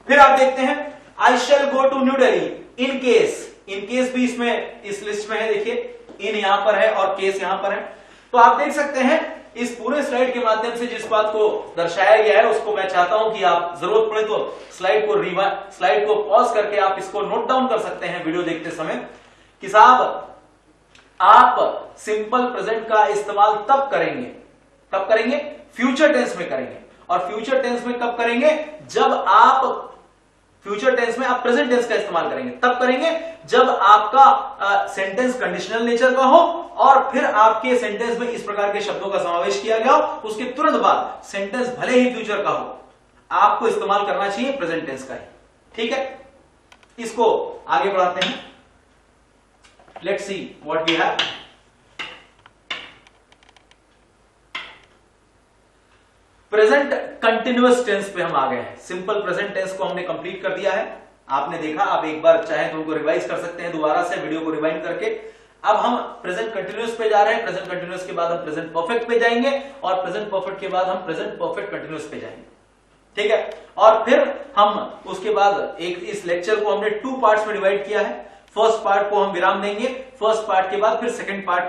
फिर आप देखते हैं I shall go to New Delhi in case, in case भी इसमें इस लिस्ट में है, देखिए इन यहां पर है और केस यहां पर है। तो आप देख सकते हैं इस पूरे स्लाइड के माध्यम से जिस बात को दर्शाया गया है उसको मैं चाहता हूं कि आप जरूरत पड़े तो स्लाइड को पॉज करके आप इसको नोट डाउन कर सकते हैं वीडियो देखते समय कि साहब आप सिंपल प्रेजेंट का इस्तेमाल तब करेंगे फ्यूचर टेंस में करेंगे। और फ्यूचर टेंस में कब करेंगे? जब आप फ्यूचर टेंस में आप प्रेजेंट टेंस का इस्तेमाल करेंगे, तब करेंगे जब आपका सेंटेंस कंडीशनल नेचर का हो और फिर आपके सेंटेंस में इस प्रकार के शब्दों का समावेश किया गया हो, उसके तुरंत बाद सेंटेंस भले ही फ्यूचर का हो, आपको इस्तेमाल करना चाहिए प्रेजेंट टेंस का ही। ठीक है, इसको आगे बढ़ाते हैं। Let's see what we have. Present continuous tense पे हम आ गए हैं। सिंपल प्रेजेंट टेंस को हमने कंप्लीट कर दिया है, आपने देखा। आप एक बार चाहे तो उनको रिवाइज कर सकते हैं दोबारा से वीडियो को रिवाइंड करके। अब हम प्रेजेंट कंटिन्यूअस पे जा रहे हैं। प्रेजेंट कंटिन्यूअस के बाद हम प्रेजेंट परफेक्ट पे जाएंगे और प्रेजेंट परफेक्ट के बाद हम प्रेजेंट परफेक्ट कंटिन्यूअस पे जाएंगे। ठीक है, और फिर हम उसके बाद इस लेक्चर को हमने 2 पार्ट्स में डिवाइड किया है। फर्स्ट पार्ट को हम विराम देंगे, फर्स्ट पार्ट के बाद फिर सेकंड पार्ट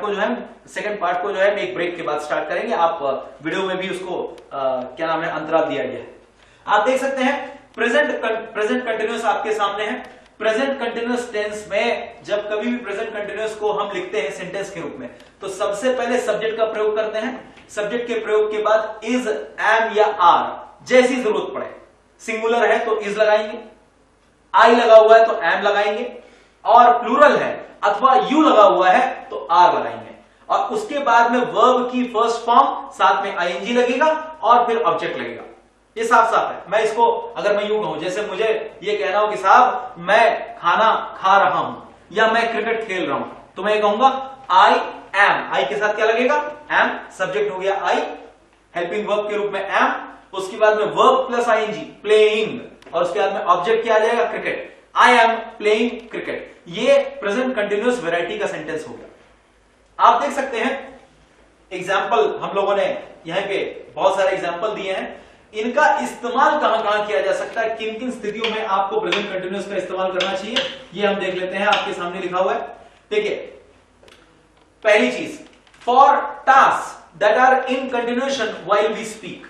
को जो है एक ब्रेक के बाद स्टार्ट करेंगे। आप वीडियो में भी उसको क्या नाम है अंतराल दिया गया है। आप देख सकते हैं प्रेजेंट कंटिन्यूअस आपके सामने है। प्रेजेंट कंटिन्यूअस टेंस में जब कभी भी प्रेजेंट कंटिन्यूअस को हम लिखते हैं सेंटेंस के रूप में तो सबसे पहले सब्जेक्ट का प्रयोग करते हैं। सब्जेक्ट के प्रयोग के बाद इज, एम या आर जैसी जरूरत पड़े। सिंगुलर है तो इज लगाएंगे, आई लगा हुआ है तो एम लगाएंगे, और प्लूरल है अथवा यू लगा हुआ है तो आर लगाएंगे। और उसके बाद में वर्ब की फर्स्ट फॉर्म साथ में आईएनजी लगेगा और फिर ऑब्जेक्ट लगेगा। ये साफ साफ है। मैं इसको अगर मैं यूं कहूं, जैसे मुझे ये कहना हो कि साहब मैं खाना खा रहा हूं या मैं क्रिकेट खेल रहा हूं, तो मैं ये कहूंगा आई एम। आई के साथ क्या लगेगा? एम। सब्जेक्ट हो गया आई, हेल्पिंग वर्ब के रूप में एम, उसके बाद में वर्ब प्लस आईएनजी प्लेइंग, और उसके बाद में ऑब्जेक्ट क्या आ जाएगा? Cricket. I am playing cricket. ये प्रेजेंट कंटिन्यूअस वैरायटी का सेंटेंस हो गया। आप देख सकते हैं एग्जाम्पल हम लोगों ने यहां पे बहुत सारे एग्जाम्पल दिए हैं। इनका इस्तेमाल कहां कहां किया जा सकता है, किन किन स्थितियों में आपको प्रेजेंट कंटिन्यूअस का इस्तेमाल करना चाहिए, ये हम देख लेते हैं। आपके सामने लिखा हुआ है, देखिए पहली चीज, for task that are in continuation while we speak.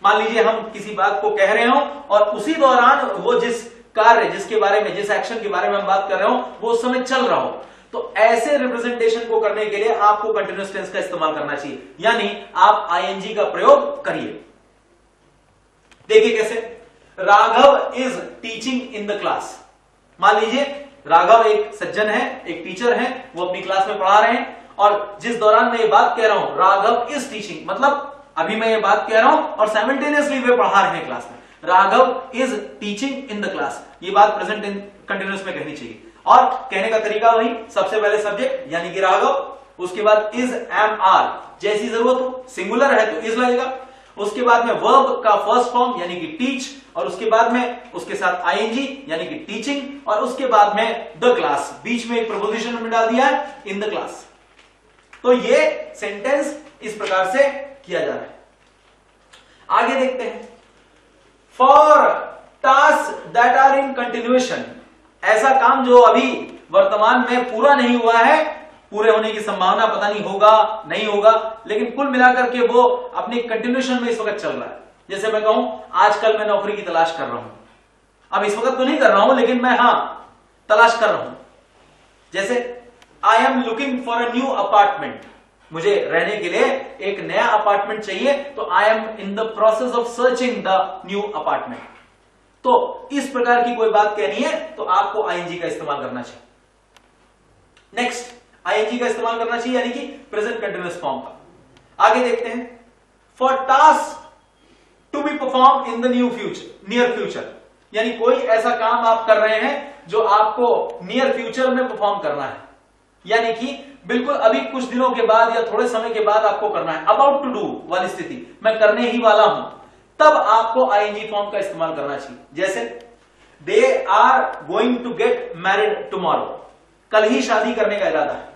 मान लीजिए हम किसी बात को कह रहे हो और उसी दौरान वो जिस कार्य जिसके बारे में, जिस एक्शन के बारे में हम बात कर रहे हो वो उस समय चल रहा हो, तो ऐसे रिप्रेजेंटेशन को करने के लिए आपको कंटिन्यूअस टेंस का इस्तेमाल करना चाहिए, यानी आप आईएनजी का प्रयोग करिए। देखिए कैसे, Raghav is teaching in the class. मान लीजिए राघव एक सज्जन है, एक टीचर है, वो अपनी क्लास में पढ़ा रहे हैं और जिस दौरान मैं ये बात कह रहा हूं राघव इज टीचिंग, मतलब अभी मैं ये बात कह रहा हूं और साइमल्टेनियसली वे पढ़ा रहे हैं क्लास में। Raghav is teaching in the class, ये बात प्रेजेंट कंटिन्यूअस में कहनी चाहिए। और कहने का तरीका वही, सबसे पहले सब्जेक्ट यानी कि राघव, उसके बाद इज, एम, आर, जैसी जरूरत हो, सिंगुलर है तो इज लगेगा, उसके बाद में वर्ब का फर्स्ट फॉर्म यानी कि टीच, और उसके बाद में उसके साथ आईएनजी यानी कि टीचिंग, और उसके बाद में द क्लास, बीच में एक प्रपोजिशन हमने डाल दिया है इन द क्लास। तो ये सेंटेंस इस प्रकार से किया जा रहा है। आगे देखते हैं, for task that are in continuation, ऐसा काम जो अभी वर्तमान में पूरा नहीं हुआ है, पूरे होने की संभावना पता नहीं होगा नहीं होगा, लेकिन कुल मिलाकर के वो अपनी कंटिन्यूएशन में इस वक्त चल रहा है। जैसे मैं कहूं आजकल मैं नौकरी की तलाश कर रहा हूं, अब इस वक्त तो नहीं कर रहा हूं लेकिन मैं तलाश कर रहा हूं। जैसे I am looking for a new apartment, मुझे रहने के लिए एक नया अपार्टमेंट चाहिए, तो I am in the process of searching the new apartment. तो इस प्रकार की कोई बात कहनी है तो आपको आईएनजी का इस्तेमाल करना चाहिए। नेक्स्ट, आईएनजी का इस्तेमाल करना चाहिए यानी कि प्रेजेंट कंटिन्यूअस फॉर्म का। आगे देखते हैं, for task to be perform in the near future, यानी कोई ऐसा काम आप कर रहे हैं जो आपको नियर फ्यूचर में परफॉर्म करना है, यानी कि बिल्कुल अभी कुछ दिनों के बाद या थोड़े समय के बाद आपको करना है, अबाउट टू डू वाली स्थिति, मैं करने ही वाला हूं, तब आपको आईएनजी फॉर्म का इस्तेमाल करना चाहिए। जैसे they are going to get married tomorrow, कल ही शादी करने का इरादा है।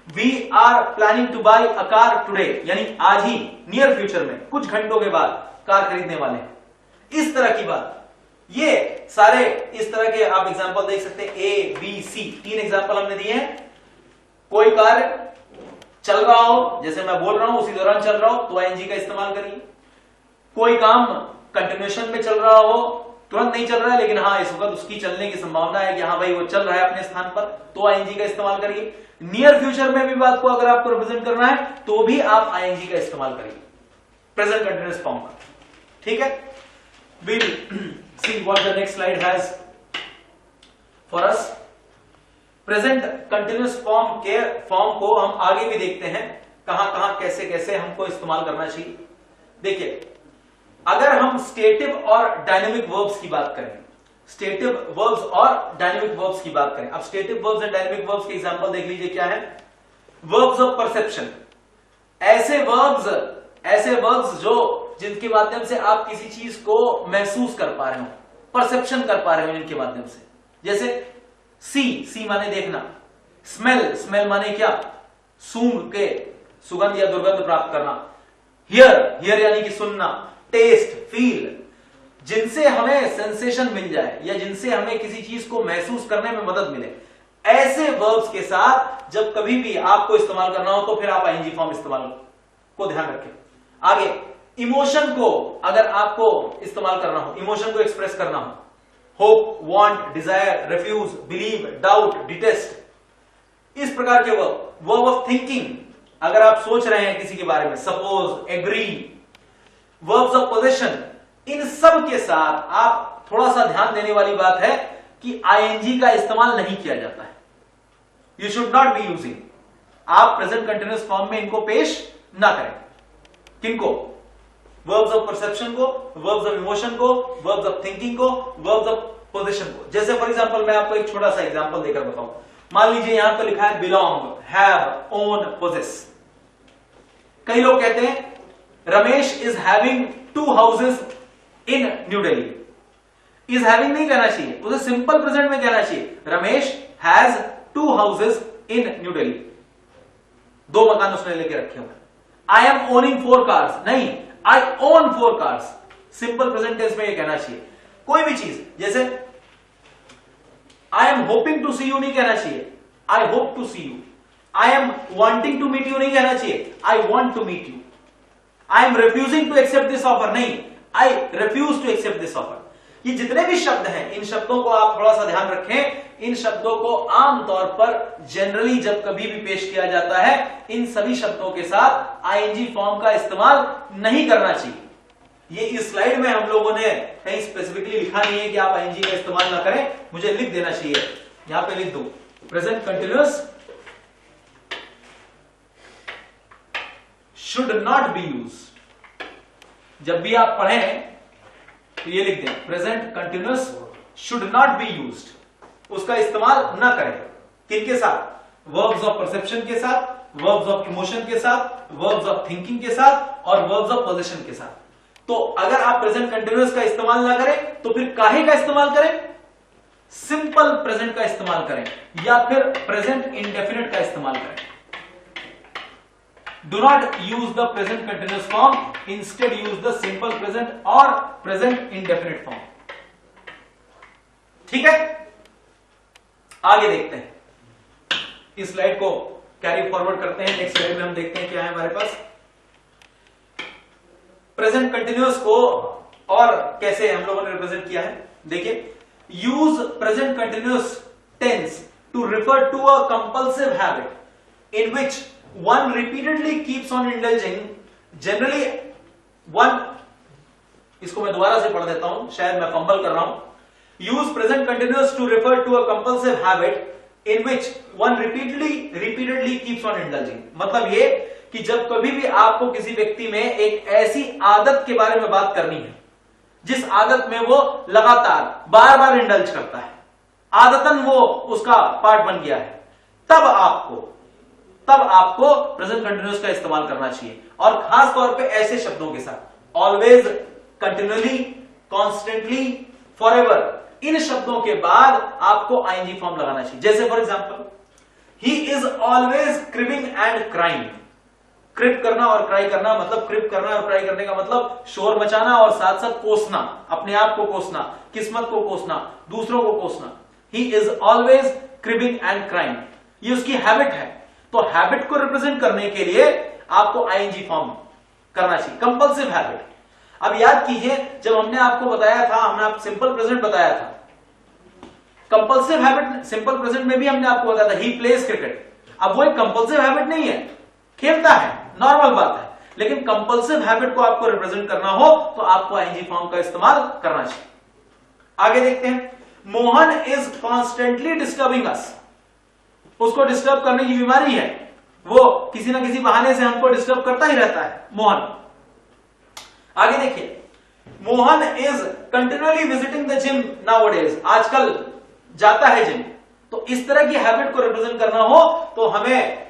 We are planning to buy a car today, यानी आज ही, नियर फ्यूचर में, कुछ घंटों के बाद कार खरीदने वाले हैं। इस तरह की बात, ये सारे इस तरह के आप एग्जांपल देख सकते हैं, ए बी सी, 3 एग्जांपल हमने दिए हैं। कोई कार्य चल रहा हो, जैसे मैं बोल रहा हूं उसी दौरान चल रहा हो, तो आईएनजी का इस्तेमाल करिए। कोई काम कंटिन्यूएशन में चल रहा हो, तुरंत नहीं चल रहा है लेकिन हाँ इस वक्त उसकी चलने की संभावना है कि हाँ भाई वो चल रहा है अपने स्थान पर, तो आईएनजी का इस्तेमाल करिए। नियर फ्यूचर में भी बात को अगर आपको रिप्रेजेंट करना है तो भी आप आईएनजी का इस्तेमाल करिए, प्रेजेंट कंटिन्यूअस फॉर्म का। ठीक है, we'll see what the next slide has for us. Present continuous form के फॉर्म को हम आगे भी देखते हैं, कहां कहां कैसे कैसे हमको इस्तेमाल करना चाहिए। देखिए, अगर हम स्टेटिव और डायनेमिक वर्ब्स की बात करें, स्टेटिव वर्ब्स और डायनेमिक वर्ब्स की बात करें, अब stative verbs and dynamic verbs के एग्जांपल देख लीजिए क्या है। वर्ब्स ऑफ परसेप्शन, ऐसे वर्ब्स जो जिनके माध्यम से आप किसी चीज को महसूस कर पा रहे हो, परसेप्शन कर पा रहे हो जिनके माध्यम से, जैसे सी माने देखना, स्मेल माने क्या, सूंघ के सुगंध या दुर्गंध प्राप्त करना, हियर यानी कि सुनना, टेस्ट, फील, जिनसे हमें सेंसेशन मिल जाए या जिनसे हमें किसी चीज को महसूस करने में मदद मिले, ऐसे वर्ब्स के साथ जब कभी भी आपको इस्तेमाल करना हो तो फिर आप आईएनजी फॉर्म इस्तेमाल को ध्यान रखें। आगे, इमोशन को अगर आपको इस्तेमाल करना हो, इमोशन को एक्सप्रेस करना हो, hope, want, desire, refuse, believe, doubt, detest, इस प्रकार के वर्ब ऑफ थिंकिंग, अगर आप सोच रहे हैं किसी के बारे में, suppose, agree, verbs of possession, इन सब के साथ आप थोड़ा सा ध्यान देने वाली बात है कि आईएनजी का इस्तेमाल नहीं किया जाता है। You should not be using, आप प्रेजेंट कंटिन्यूअस फॉर्म में इनको पेश ना करें। किनको? वर्ब्स ऑफ परसेप्शन को, वर्ब्स ऑफ इमोशन को, वर्ब्स ऑफ थिंकिंग को, वर्ब्स ऑफ पोजीशन को। जैसे फॉर एग्जांपल मैं आपको एक छोटा सा एग्जांपल देकर बताऊं, मान लीजिए यहां पर लिखा है बिलोंग, हैव, ओन, पोजेस। कई लोग कहते हैं Ramesh is having 2 houses in new Delhi. Is having नहीं कहना चाहिए, उसे सिंपल प्रेजेंट में कहना चाहिए, Ramesh has 2 houses in new Delhi, 2 मकान उसने लेके रखे हुए। आई एम ओनिंग 4 कार्स, नहीं, I own 4 cars, simple present tense में ये कहना चाहिए। कोई भी चीज, जैसे I am hoping to see you नहीं कहना चाहिए, I hope to see you. I am wanting to meet you नहीं कहना चाहिए, I want to meet you. I am refusing to accept this offer, नहीं, I refuse to accept this offer. ये जितने भी शब्द हैं, इन शब्दों को आप थोड़ा सा ध्यान रखें। इन शब्दों को आमतौर पर जनरली जब कभी भी पेश किया जाता है, इन सभी शब्दों के साथ आईएनजी फॉर्म का इस्तेमाल नहीं करना चाहिए। ये इस स्लाइड में हम लोगों ने कहीं स्पेसिफिकली लिखा नहीं है कि आप आईएनजी का इस्तेमाल ना करें, मुझे लिख देना चाहिए, यहां पे लिख दो, present continuous should not be used. जब भी आप पढ़ें तो ये लिख दें, present continuous should not be used, उसका इस्तेमाल ना करें। किनके साथ? वर्ब्स ऑफ परसेप्शन के साथ, वर्ब्स ऑफ इमोशन के साथ, वर्ब्स ऑफ थिंकिंग के साथ और वर्ब्स ऑफ पोजीशन के साथ। तो अगर आप प्रेजेंट कंटिन्यूअस का इस्तेमाल ना करें तो फिर काहे का इस्तेमाल करें? सिंपल प्रेजेंट का इस्तेमाल करें या फिर प्रेजेंट इंडेफिनिट का इस्तेमाल करें। Do not use the present continuous form, instead use the simple present or present indefinite form. ठीक है, आगे देखते हैं, इस स्लाइड को कैरी फॉरवर्ड करते हैं। नेक्स्ट स्लाइड में हम देखते हैं क्या है हमारे पास। प्रेजेंट कंटिन्यूअस को और कैसे हम लोगों ने रिप्रेजेंट किया है, देखिए, use present continuous tense to refer to a compulsive habit in which one repeatedly keeps on indulging, generally one, इसको मैं दोबारा से पढ़ देता हूं, शायद मैं फंबल कर रहा हूं। use present continuous to refer to a compulsive habit in which one repeatedly keeps on indulging। मतलब ये कि जब कभी भी आपको किसी व्यक्ति में एक ऐसी आदत के बारे में बात करनी है जिस आदत में वो लगातार बार बार इंडल्ज करता है, आदतन वो उसका पार्ट बन गया है, तब आपको प्रेजेंट कंटिन्यूअस का इस्तेमाल करना चाहिए। और खास तौर पे ऐसे शब्दों के साथ, ऑलवेज, कंटिन्यूअली, कॉन्स्टेंटली, फॉरएवर, इन शब्दों के बाद आपको आईएनजी फॉर्म लगाना चाहिए। जैसे for example, he is always cribbing and crying. Crib करना और क्राई करना मतलब, क्रिप करना और क्राई करने का मतलब शोर मचाना और साथ साथ कोसना, अपने आप को कोसना, किस्मत को कोसना, दूसरों को कोसना। He is always cribbing and crying, ये उसकी हैबिट है। तो हैबिट को रिप्रेजेंट करने के लिए आपको आईएनजी फॉर्म करना चाहिए, कंपल्सिव हैबिट। अब याद कीजिए, जब हमने आपको बताया था, हमने आपको सिंपल प्रेजेंट बताया था, कंपल्सिव हैबिट सिंपल प्रेजेंट में भी हमने आपको बताया था, ही प्लेज क्रिकेट। अब वो एक कंपल्सिव हैबिट नहीं है, खेलता है, नॉर्मल बात है, लेकिन कंपल्सिव हैबिट को आपको रिप्रेजेंट करना हो तो आपको आईएनजी फॉर्म का इस्तेमाल करना चाहिए। आगे देखते हैं, मोहन इज कॉन्स्टेंटली डिस्टर्बिंग अस। उसको डिस्टर्ब करने की बीमारी है, वो किसी ना किसी बहाने से हमको डिस्टर्ब करता ही रहता है, मोहन। आगे देखिए, Mohan is continually visiting the gym nowadays. आजकल जाता है जिम। तो इस तरह की हैबिट को रिप्रेजेंट करना हो तो हमें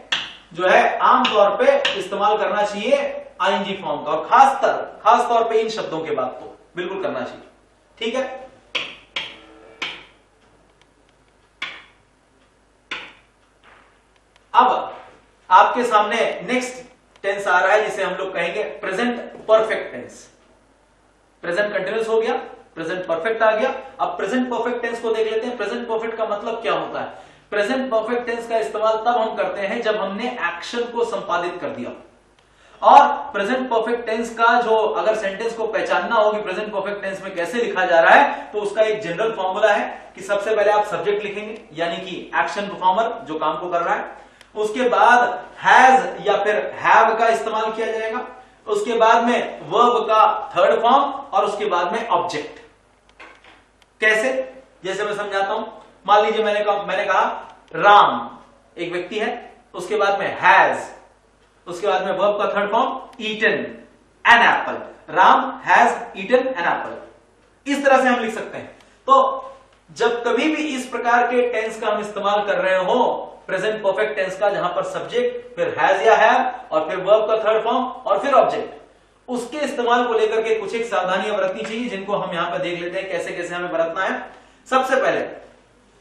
जो है आमतौर पे इस्तेमाल करना चाहिए आईएनजी फॉर्म का, और खास तौर पे इन शब्दों के बाद तो बिल्कुल करना चाहिए। ठीक है, अब आपके सामने नेक्स्ट टेंस आ रहा है जिसे हम लोग कहेंगे present perfect tense. Present continuous हो गया, प्रेजेंट परफेक्ट आ गया। अब प्रेजेंट परफेक्ट टेंस को देख लेते हैं। प्रेजेंट परफेक्ट का मतलब क्या होता है? प्रेजेंट परफेक्ट टेंस का इस्तेमाल तब हम करते हैं जब हमने एक्शन को संपादित कर दिया। और प्रेजेंट परफेक्ट टेंस का जो अगर सेंटेंस को पहचानना हो कि प्रेजेंट परफेक्ट टेंस में कैसे लिखा जा रहा है, तो उसका एक जनरल फॉर्मूला है कि सबसे पहले आप सब्जेक्ट लिखेंगे, यानी कि एक्शन परफॉर्मर जो काम को कर रहा है। उसके बाद हैज या फिर हैव का इस्तेमाल किया जाएगा। उसके बाद में वर्ब का थर्ड फॉर्म और उसके बाद में ऑब्जेक्ट। कैसे? जैसे मैं समझाता हूं। मान लीजिए मैंने कहा राम एक व्यक्ति है, उसके बाद में हैज, उसके बाद में वर्ब का third form eaten an apple. Ram has eaten an apple. इस तरह से हम लिख सकते हैं। तो जब कभी भी इस प्रकार के टेंस का हम इस्तेमाल कर रहे हो, प्रेजेंट परफेक्ट टेंस का, जहां पर सब्जेक्ट फिर हैज या हैव और फिर वर्ब का थर्ड फॉर्म और फिर ऑब्जेक्ट, उसके इस्तेमाल को लेकर के कुछ एक सावधानियां बरतनी चाहिए, जिनको हम यहां पर देख लेते हैं कैसे कैसे हमें बरतना है। सबसे पहले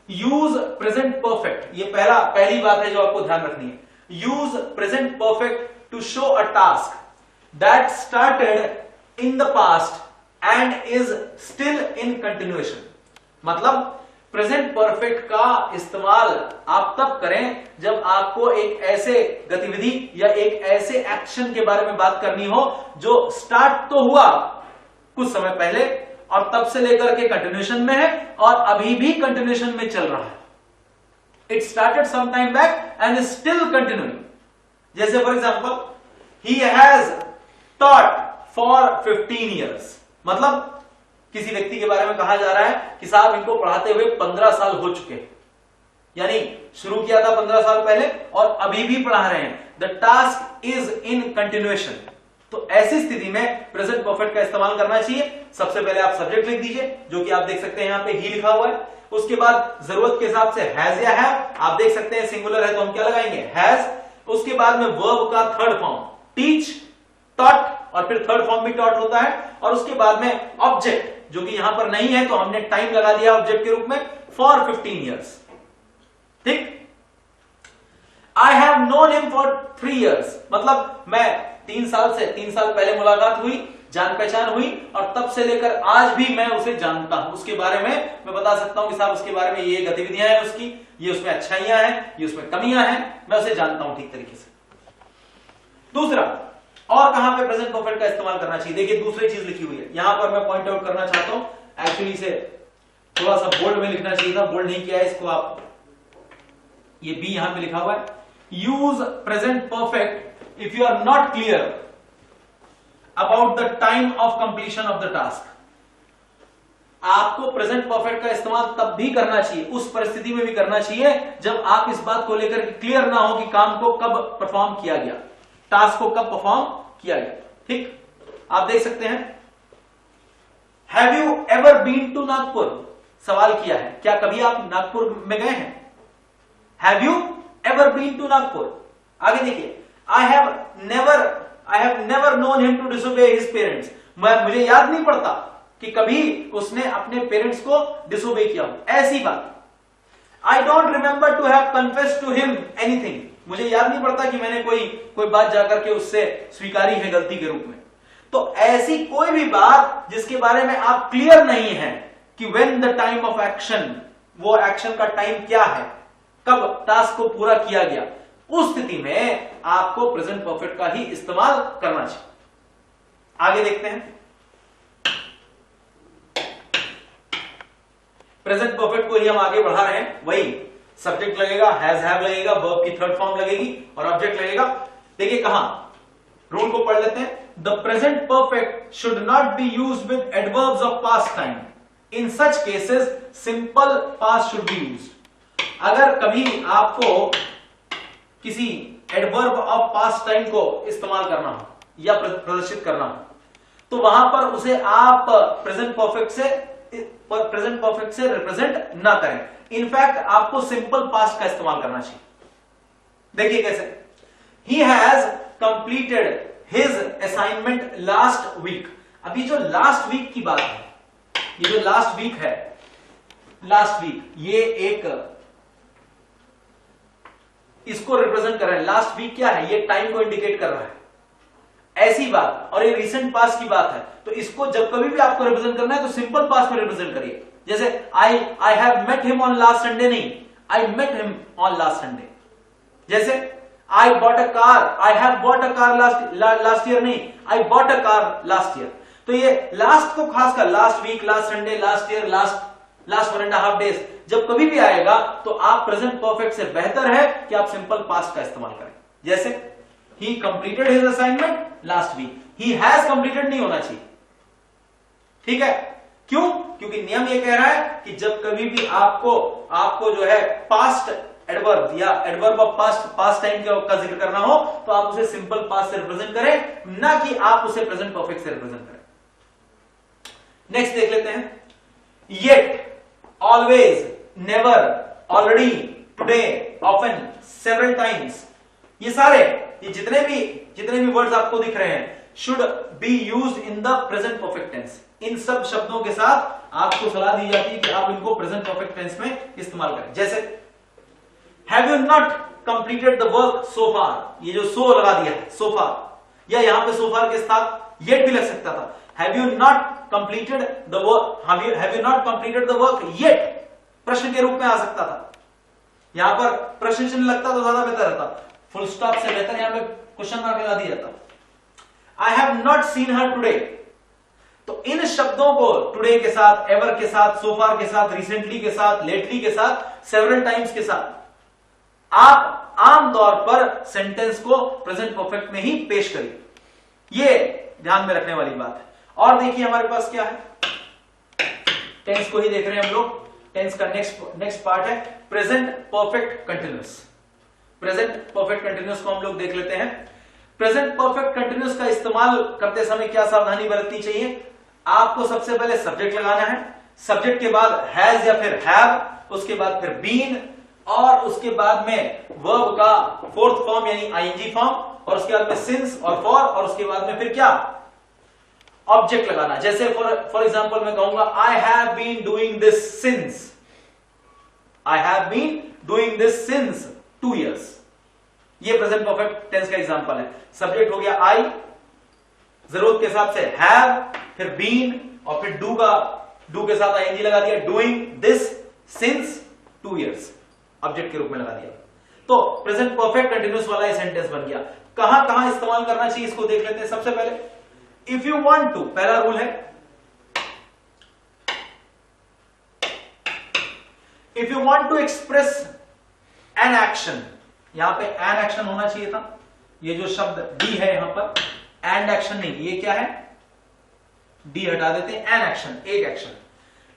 यूज प्रेजेंट परफेक्ट, ये पहली बात है जो आपको ध्यान रखनी है। Use present perfect to show a task that started in the past and is still in continuation. मतलब प्रेजेंट परफेक्ट का इस्तेमाल आप तब करें जब आपको एक ऐसे गतिविधि या एक ऐसे एक्शन के बारे में बात करनी हो जो स्टार्ट तो हुआ कुछ समय पहले और तब से लेकर के कंटिन्यूएशन में है और अभी भी कंटिन्यूएशन में चल रहा है। It started some time back and is still continuing. जैसे for example, he has taught for 15 years. मतलब किसी व्यक्ति के बारे में कहा जा रहा है कि साहब इनको पढ़ाते हुए 15 साल हो चुके हैं, यानी शुरू किया था 15 साल पहले और अभी भी पढ़ा रहे हैं। The task is in continuation. तो ऐसी स्थिति में प्रेजेंट परफेक्ट का इस्तेमाल करना चाहिए। सबसे पहले आप सब्जेक्ट लिख दीजिए, जो कि आप देख सकते हैं यहां पे ही लिखा हुआ है। उसके बाद जरूरत के हिसाब से हैज या हैव, आप देख सकते हैं सिंगुलर है तो हम क्या लगाएंगे? हैज। उसके बाद में वर्ब का थर्ड फॉर्म टीच, टॉट, और फिर थर्ड फॉर्म भी टॉट होता है। और उसके बाद में ऑब्जेक्ट, जो कि यहां पर नहीं है तो हमने टाइम लगा दिया ऑब्जेक्ट के रूप में, फॉर 15 ईयर्स। ठीक। I have known him for 3 years. मतलब मैं 3 साल पहले मुलाकात हुई, जान पहचान हुई और तब से लेकर आज भी मैं उसे जानता हूं। उसके बारे में मैं बता सकता हूं कि साहब उसके बारे में ये गतिविधियां हैं उसकी, ये उसमें अच्छाइयां हैं, ये उसमें कमियां हैं, मैं उसे जानता हूं ठीक तरीके से। दूसरा, और कहां पे प्रेजेंट परफेक्ट का इस्तेमाल करना चाहिए? देखिए दूसरी चीज लिखी हुई है यहां पर, मैं पॉइंट आउट करना चाहता हूं। एक्चुअली इसे थोड़ा सा बोल्ड में लिखना चाहिए था, बोल्ड नहीं किया है इसको। आप ये बी यहां पे लिखा हुआ है। Use present perfect if you are not clear about the time of completion of the task. आपको प्रेजेंट परफेक्ट का इस्तेमाल तब भी करना चाहिए, उस परिस्थिति में भी करना चाहिए जब आप इस बात को लेकर क्लियर ना हो कि काम को कब परफॉर्म किया गया, टास्क को कब परफॉर्म किया गया। ठीक, आप देख सकते हैं। Have you ever been to Nagpur? सवाल किया है, क्या कभी आप नागपुर में गए हैं? Have you ever been to Nagpur? आगे देखिए, I have never known him to disobey his parents. मुझे याद नहीं पड़ता कि कभी उसने अपने पेरेंट्स को डिसोबे किया हो, ऐसी बात। I don't remember to have confessed to him anything, मुझे याद नहीं पड़ता कि मैंने कोई बात जाकर के उससे स्वीकारी है गलती के रूप में। तो ऐसी कोई भी बात जिसके बारे में आप क्लियर नहीं है कि when the time of action, वो एक्शन का टाइम क्या है, कब टास्क को पूरा किया गया, उस स्थिति में आपको प्रेजेंट परफेक्ट का ही इस्तेमाल करना चाहिए। आगे देखते हैं। प्रेजेंट परफेक्ट को ही हम आगे बढ़ा रहे हैं, वही सब्जेक्ट लगेगा, हैज हैव लगेगा, वर्ब की थर्ड फॉर्म लगेगी और ऑब्जेक्ट लगेगा। देखिए कहां, रूल को पढ़ लेते हैं। The present perfect should not be used with adverbs of past time, in such cases simple past should be used. अगर कभी आपको किसी एडवर्ब ऑफ पास्ट टाइम को इस्तेमाल करना हो या प्रदर्शित करना हो, तो वहां पर उसे आप प्रेजेंट परफेक्ट से रिप्रेजेंट ना करें, इनफैक्ट आपको सिंपल पास्ट का इस्तेमाल करना चाहिए। देखिए कैसे, he has completed his assignment last week. अभी जो लास्ट वीक की बात है, ये जो लास्ट वीक है, लास्ट वीक ये एक इसको रिप्रेजेंट कर रहा है। लास्ट वीक क्या है, ये टाइम को इंडिकेट कर रहा है, ऐसी बात, और ये रिसेंट पास्ट की बात है। तो इसको जब कभी भी आपको रिप्रेजेंट करना है तो सिंपल पास्ट में रिप्रेजेंट करिए। जैसे I have met him on last Sunday, नहीं I met him on last Sunday. जैसे I bought a car, I have bought a car last year, नहीं I bought a car last year. तो ये last को खासकर last week, last Sunday, last year, last 1.5 days जब कभी भी आएगा तो आप प्रेजेंट परफेक्ट से बेहतर है कि आप सिंपल पास्ट का इस्तेमाल करें। जैसे he completed his assignment last week, he has completed नहीं होना चाहिए, ठीक है? क्यों? क्योंकि नियम ये कह रहा है कि जब कभी भी आपको जो है पास्ट एडवर्ब या एडवर्ब ऑफ पास्ट टाइम का जिक्र करना हो तो आप उसे सिंपल पास्ट से रिप्रेजेंट करें, ना कि आप उसे प्रेजेंट परफेक्ट से रिप्रेजेंट करें। नेक्स्ट देख लेते हैं। Yet, always, never, already, today, often, several times, ये जितने भी वर्ड्स आपको दिख रहे हैं should be used in the present perfect tense. इन सब शब्दों के साथ आपको सलाह दी जाती है कि आप इनको प्रेजेंट परफेक्ट टेंस में इस्तेमाल करें। जैसे have you not completed the work so far, ये जो सो लगा दिया है सो फार, या यहां पे सो फार के साथ येट भी लग सकता था। Have you not completed the work, have you not completed the work yet, प्रश्न के रूप में आ सकता था। यहां पर प्रश्न चिन्ह लगता तो ज्यादा बेहतर रहता, फुल स्टॉप से बेहतर यहां पे क्वेश्चन मार्क लगा दिया जाता। I have not seen her today, तो इन शब्दों को टुडे के साथ, एवर के साथ, सो फार के साथ, रिसेंटली के साथ, लेटली के साथ, सेवरल टाइम्स के साथ आप आमतौर पर सेंटेंस को प्रेजेंट परफेक्ट में ही पेश करिए। ये ध्यान में रखने वाली बात है। और देखिए हमारे पास क्या है, टेंस को ही देख रहे हैं हम लोग। टेंस का नेक्स्ट पार्ट है present perfect continuous. Present perfect continuous को हम लोग देख लेते हैं। प्रेजेंट परफेक्ट कंटिन्यूअस का इस्तेमाल करते समय क्या सावधानी बरतनी चाहिए? आपको सबसे पहले सब्जेक्ट लगाना है, सब्जेक्ट के बाद हैज या फिर हैव, उसके बाद फिर बीन, और उसके बाद में वर्ब का फोर्थ फॉर्म यानी आईएनजी फॉर्म, और उसके बाद में सिंस और फॉर, और उसके बाद में फिर क्या, ऑब्जेक्ट लगाना। जैसे फॉर एग्जांपल मैं कहूंगा I have been doing this since, I have been doing this since 2 years। ये प्रेजेंट परफेक्ट टेंस का एग्जांपल है। सब्जेक्ट हो गया आई, जरूरत के हिसाब से हैव, फिर बीन, और फिर डू के साथ आईएनजी लगा दिया, doing this since 2 years, object के रूप में लगा दिया। तो प्रेजेंट परफेक्ट कंटिन्यूअस वाला ये सेंटेंस बन गया। कहां कहां इस्तेमाल करना चाहिए इसको देख लेते हैं। सबसे पहले इफ यू वांट टू, पहला रूल है if you want to express an action, यहां पे एन एक्शन होना चाहिए था, ये जो शब्द डी है यहां पर, एंड एक्शन नहीं, ये क्या है, डी हटा देते हैं, एन एक्शन, एक action.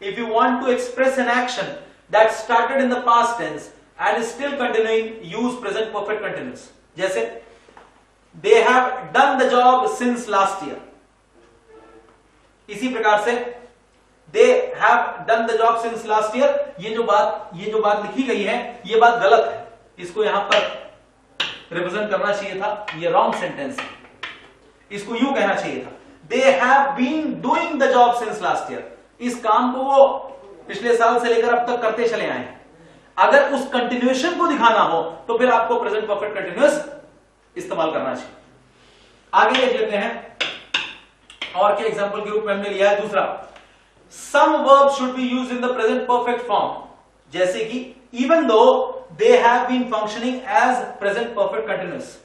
If you want to express an action that started in the past tense and is still continuing, use present perfect continuous। जैसे they have done the job since last year, इसी प्रकार से they have done the job since last year, ये जो बात लिखी गई है ये बात गलत है, इसको यहां पर रिप्रेजेंट करना चाहिए था, ये रॉन्ग सेंटेंस है, इसको यूं कहना चाहिए था they have been doing the job since last year, इस काम को वो पिछले साल से लेकर अब तक करते चले आए हैं। अगर उस कंटिन्यूएशन को दिखाना हो तो फिर आपको प्रेजेंट परफेक्ट कंटिन्यूअस इस्तेमाल करना चाहिए। आगे देख लेते हैं और के एग्जांपल के रूप में हमने लिया है दूसरा, some verb should be used in the present perfect form, जैसे कि even though they have been functioning as present perfect continuous.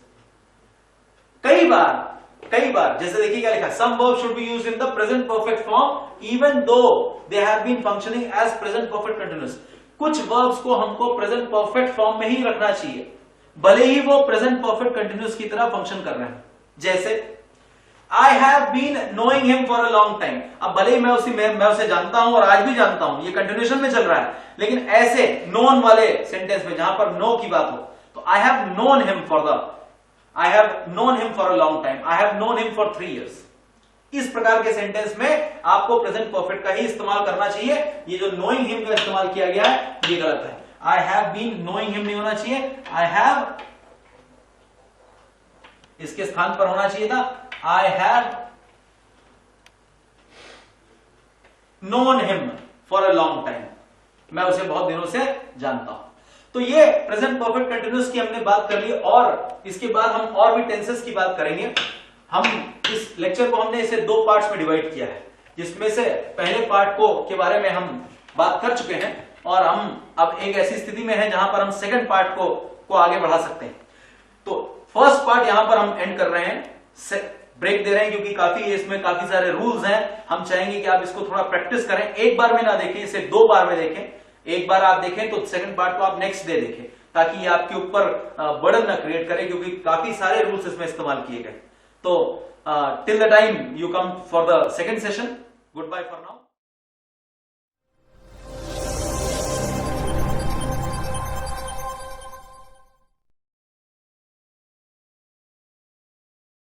कई बार जैसे देखिए क्या लिखा, some verb should be used in the present perfect form even though they have been functioning as present perfect continuous. कुछ verbs को हमको present perfect form में ही रखना चाहिए, भले ही वो प्रेजेंट परफेक्ट कंटिन्यूअस की तरह फंक्शन कर रहे हैं। जैसे I have been knowing him for a long time, अब भले ही मैं उसे जानता हूं और आज भी जानता हूं, ये कंटिन्यूएशन में चल रहा है, लेकिन ऐसे नोन वाले सेंटेंस में जहां पर नो की बात हो तो आई have known him for a long time, I have known him for 3 years। इस प्रकार के सेंटेंस में आपको प्रेजेंट परफेक्ट का ही इस्तेमाल करना चाहिए। ये जो नोइंग हिम का इस्तेमाल किया गया है ये गलत है। I have been knowing him नहीं होना चाहिए, आई हैव इसके स्थान पर होना चाहिए था आई have known him for a long time, मैं उसे बहुत दिनों से जानता हूं। तो ये प्रेजेंट परफेक्ट कंटिन्यूअस की हमने बात कर ली और इसके बाद हम और भी टेंसेस की बात करेंगे। हम इस लेक्चर को हमने इसे 2 पार्ट्स में डिवाइड किया है, जिसमें से पहले पार्ट को के बारे में हम बात कर चुके हैं और हम अब एक ऐसी स्थिति में हैं जहां पर हम सेकंड पार्ट को आगे बढ़ा सकते हैं। तो फर्स्ट पार्ट यहां पर हम एंड कर रहे हैं, ब्रेक दे रहे हैं क्योंकि इसमें काफी सारे रूल्स हैं। हम चाहेंगे कि आप इसको थोड़ा प्रैक्टिस करें, एक बार में ना देखें, इसे 2 बार में देखें। एक बार आप देखें तो सेकंड पार्ट को आप नेक्स्ट डे देखें, ताकि ये आपके ऊपर बर्डन ना क्रिएट करे, क्योंकि काफी सारे रूल्स इसमें इस्तेमाल किए गए। तो till the time you come for the second session, good bye for now.